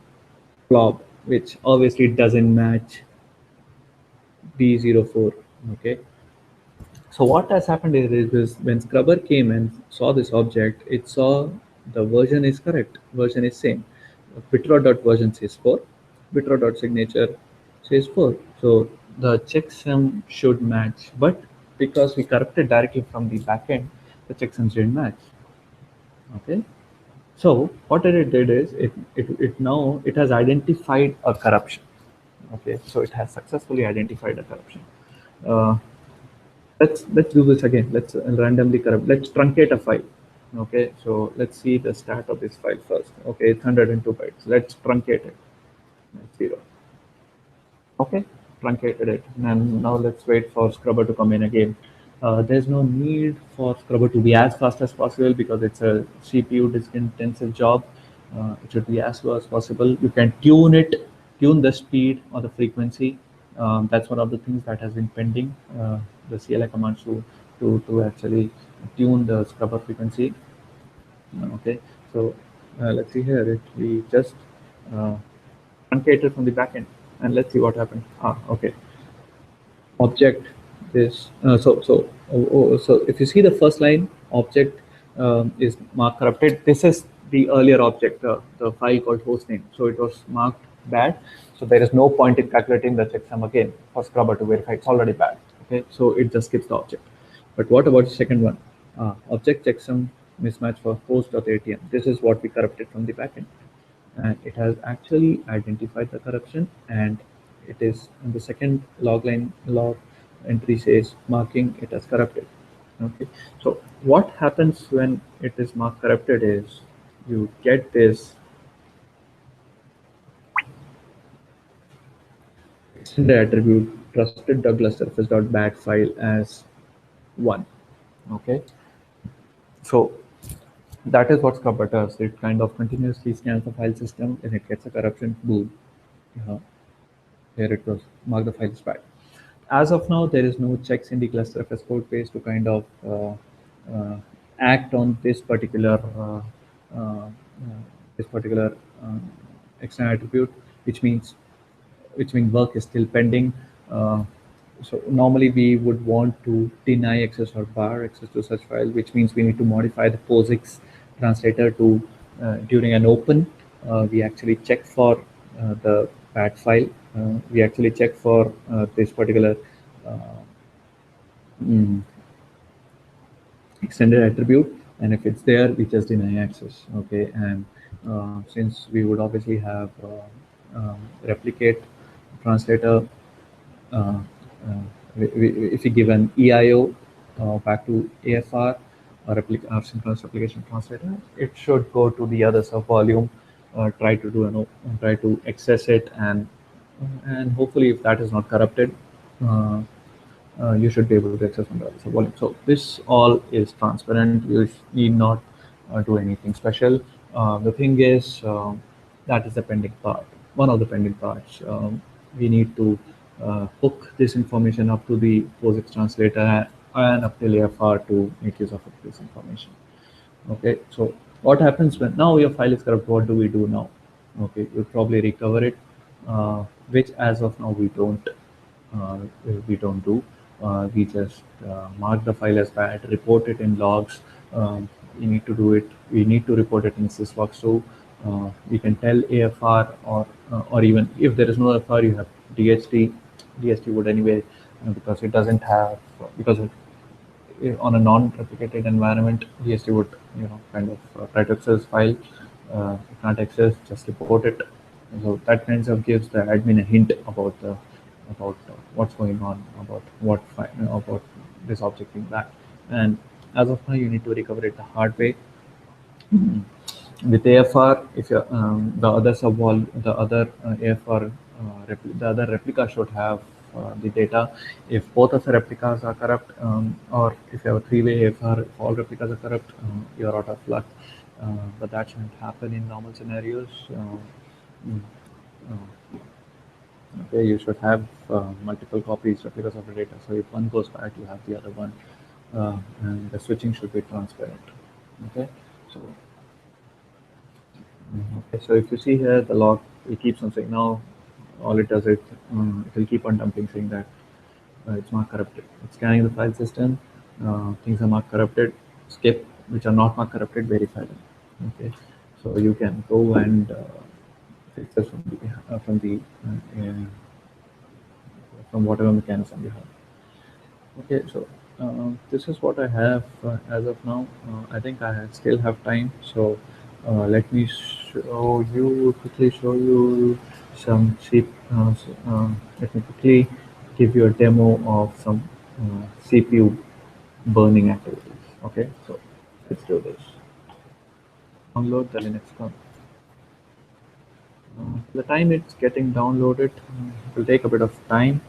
S1: blob, which obviously doesn't match B04. Okay. So what has happened is when Scrubber came and saw this object, it saw the version is correct, version is same. BitRot.version says 4, BitRot.signature says 4. So the checksum should match, but because we corrupted directly from the backend, the checksums didn't match. Okay. So what it did is it now it has identified a corruption. Okay, so it has successfully identified a corruption. Uh, let's do this again. Let's randomly corrupt. Let's truncate a file. Okay, so let's see the stat of this file first. Okay, it's 102 bytes. Let's truncate it. That's 0. Okay, truncated it. And now let's wait for Scrubber to come in again. There's no need for Scrubber to be as fast as possible because it's a CPU disk intensive job. It should be as slow as possible. You can tune it, tune the speed or the frequency. That's one of the things that has been pending. The CLI commands to actually tune the Scrubber frequency. Okay, so let's see here. We just uh, truncated from the backend, and let's see what happened. Okay. Object is so if you see the first line, object is marked corrupted. This is the earlier object, the file called hostname. So it was marked bad. So there is no point in calculating the checksum again for scrubber to verify it's already bad. Okay, so it just skips the object. But what about the second one? Object checksum mismatch for host.atm. This is what we corrupted from the backend. And it has actually identified the corruption, and it is in the second log entry says marking it as corrupted. Okay, so what happens when it is marked corrupted is you get this extended attribute trusted GlusterFS.bat file as 1. Okay, so that is what Scrubber does. It kind of continuously scans the file system and it gets a corruption. Boom, uh, here it goes, mark the file as bad. As of now, there is no checks in the GlusterFS code base to kind of act on uh, this particular uh, external attribute, which means work is still pending. Uh, so normally we would want to deny access or bar access to such file, which means we need to modify the POSIX translator to during an open. We actually check for the bad file. We actually check for this particular uh, mm, extended attribute, and if it's there we just deny access. Okay, and since we would obviously have replicate translator, uh, uh, if you give an EIO back to AFR or synchronous replication translator, it should go to the other sub volume, try to do try to access it, and hopefully if that is not corrupted, uh, you should be able to access on the other sub volume. So this all is transparent. You need not do anything special. The thing is, that is the pending part. One of the pending parts. We need to hook this information up to the POSIX translator and up till AFR to make use of this information. Okay, so what happens when now your file is corrupt? What do we do now? Okay, you probably recover it, which as of now uh, we don't do. We just mark the file as bad, report it in logs. We need to do it. We need to report it in syslogs too. We can tell AFR, or even if there is no AFR, you have DHT. DHT would anyway, because it doesn't have, because on a non-replicated environment, DST would kind of try to access file. If not access, just report it. So that kinds of gives the admin a hint about what's going on, about about this object being back. And as of now, you need to recover it the hard way. With AFR, if you the other subwall, the other AFR, the other replica should have the data. If both of the replicas are corrupt, or if you have a three-way AFR, if all replicas are corrupt, you're out of luck. But that shouldn't happen in normal scenarios. Mm, uh, okay, you should have multiple copies, replicas of the data. So if one goes bad, you have the other one, and the switching should be transparent. Okay, so okay, so if you see here, the log, it keeps on saying now, all it does is it will keep on dumping saying that it's marked corrupted. It's scanning the file system, things are marked corrupted, skip, which are not marked corrupted, verify them. Okay, so you can go and fix this from whatever mechanism you have. Okay, so this is what I have as of now. I think still have time, so let me quickly show you some let me quickly give you a demo of some CPU burning activities. Okay, so let's do this. Download the Linux kernel. The time it's getting downloaded, it will take a bit of time.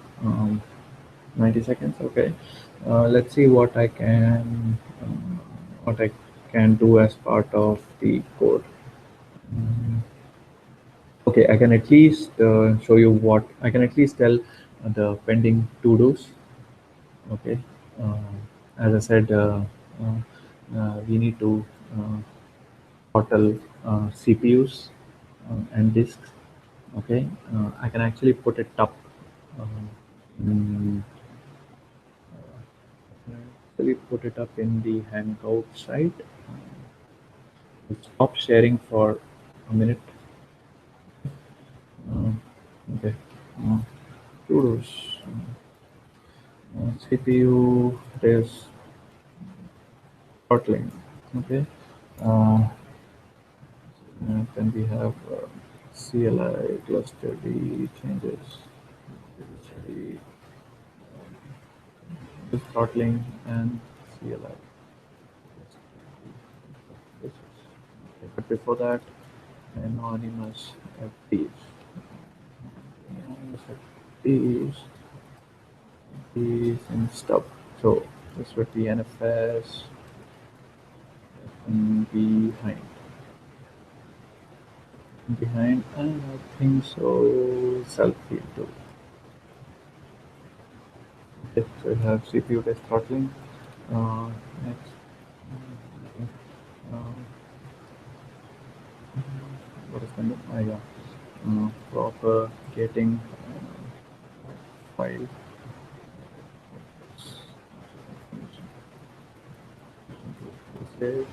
S1: 90 seconds. Okay, let's see what I can do as part of the code. Okay, I can at least show you what I can at least tell the pending to dos. Okay, as I said, we need to throttle CPUs and disks. Okay, I can actually put it up. Mm, actually put it up in the hangout site. Stop sharing for a minute. Okay. To-dos. CPU is throttling. Okay. Uh, then we have CLI cluster D changes. CLI is throttling and CLI. Okay, but before that, anonymous FTs. Anonymous FTs is in stub. So this would be NFS and behind, and I think so self field too. Okay, so we have CPU test throttling. Next, uh, what is the name? Yeah, proper getting file. Usage.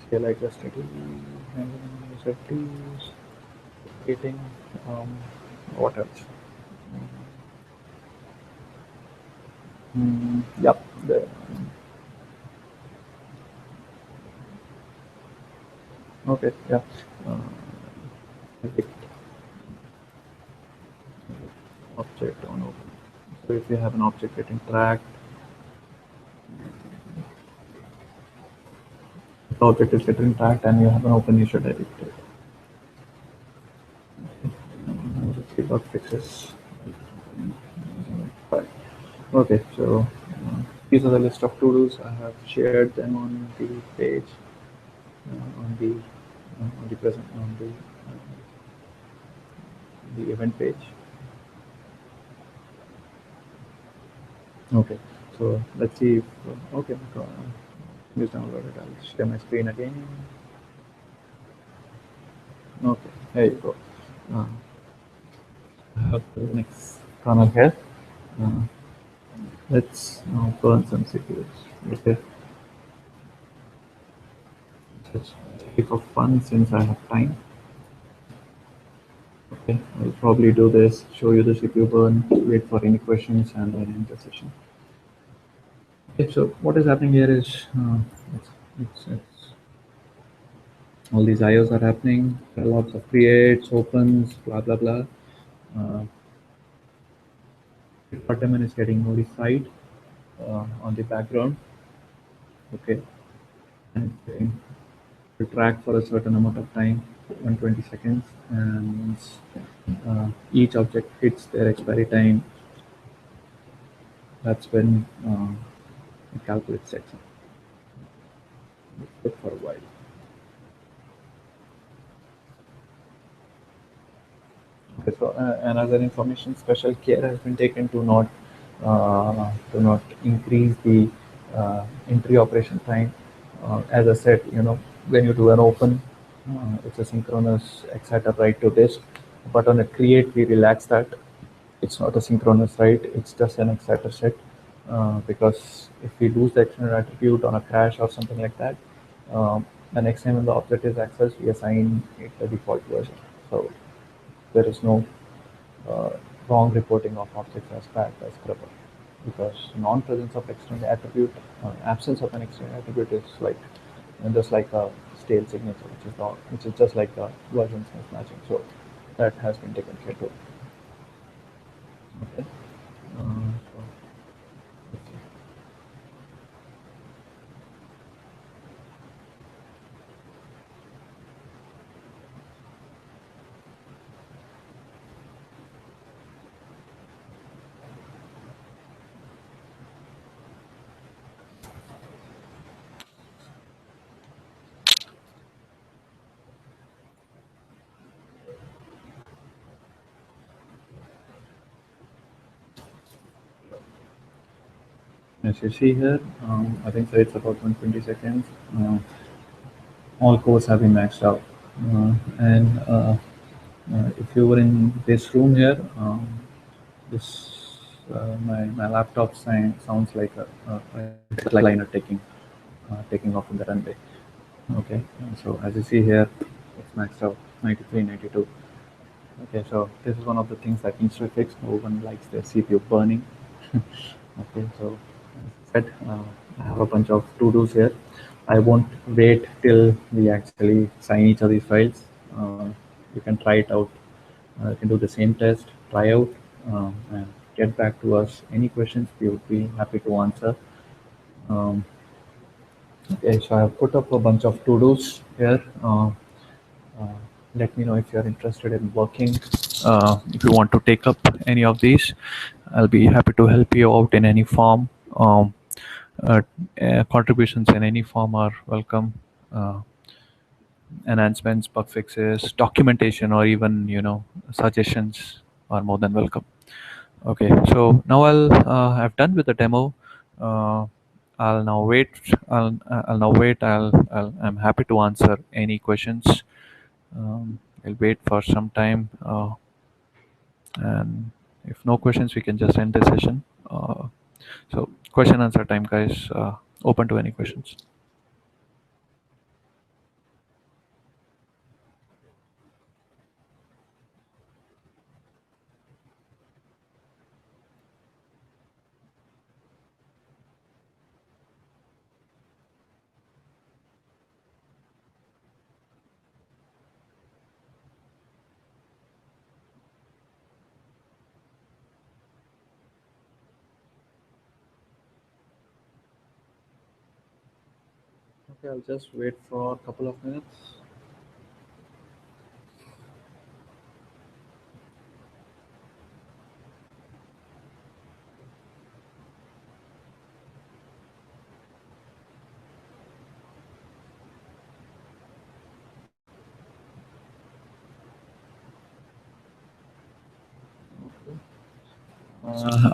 S1: CLI cluster D, user tools, getting what else? Yep. Okay. Yeah. Uh, object on open. So if you have an object getting tracked, the object is getting tracked, and you have an open issue directory. Bug fixes. Fine. Okay. So these are the list of to-dos. I have shared them on the page, on the present the event page. Okay, so let's see if okay, just download it. I'll share my screen again. Okay, there you go. I have the next kernel here. Uh, let's burn some CPUs. Okay, just for fun since I have time. Okay, I'll probably do this, show you the CPU burn, wait for any questions, and then end the session. Okay, so what is happening here is it's all these IOs are happening, there are lots of creates, opens, blah blah blah. Department is getting notified on the background. Okay, and it's getting to track for a certain amount of time, 120 seconds, and each object hits their expiry time. That's when it calculates section. It's good for a while. Okay, so another information, special care has been taken to not increase the entry operation time. As I said, when you do an open, it's a synchronous exciter write to disk, but on a create we relax that. It's not a synchronous write; it's just an exciter set. Because if we lose the external attribute on a crash or something like that, the next time when the object is accessed, we assign it the default version. So there is no uh, wrong reporting of objects as bad as scrubber, because non-presence of external attribute, absence of an external attribute is like just like a stale signature, which is just like a versions mismatching. So that has been taken care of. Okay. So let's see. As you see here, I think so it's about 120 seconds. All cores have been maxed out. And if you were in this room here, this my laptop sounds like a liner taking off in the runway. Okay, so as you see here, it's maxed out 93, 92. Okay, so this is one of the things that needs to be fixed. No one likes their CPU burning. Okay, so as I said, I have a bunch of to-dos here. I won't wait till we actually sign each of these files. You can try it out. You can do the same test, try out, and get back to us. Any questions, we would be happy to answer. Um, okay, so I've put up a bunch of to-dos here. Uh, Let me know if you're interested in working. If you want to take up any of these, I'll be happy to help you out in any form. Uh, Contributions in any form are welcome. Uh, Enhancements, bug fixes, documentation, or even suggestions are more than welcome. Okay, so now I've done with the demo. Uh, I'll now wait. I'll now wait. I'm happy to answer any questions. I'll wait for some time, and if no questions, we can just end the session. So question answer time, guys. Open to any questions. Okay, I'll just wait for a couple of minutes.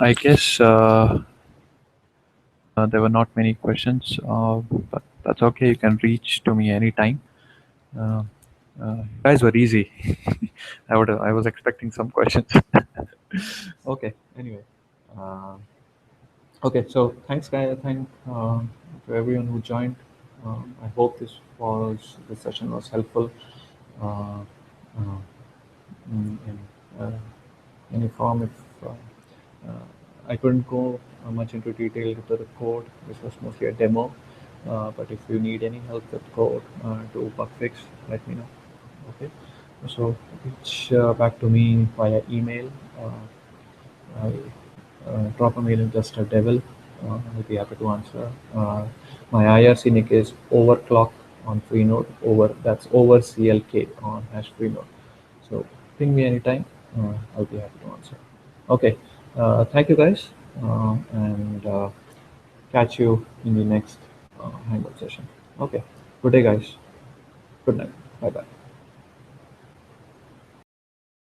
S1: I guess there were not many questions, but that's okay. You can reach to me anytime. Uh, Guys were easy. I was expecting some questions. Okay. Anyway. Uh, okay. So thanks, guys. Thank to everyone who joined. I hope this session was helpful. Uh, uh, in any form. If I couldn't go much into detail with the code, this was mostly a demo. But if you need any help with code to bug fix, let me know. Okay. So reach back to me via email. I drop a mail in just a devil. I'll be happy to answer. My IRC nick is overclock on Freenode. That's over CLK on hash Freenode. So ping me anytime. I'll be happy to answer. Okay. Thank you guys, and catch you in the next hangout session. Okay. Good day, guys. Good night. Bye bye.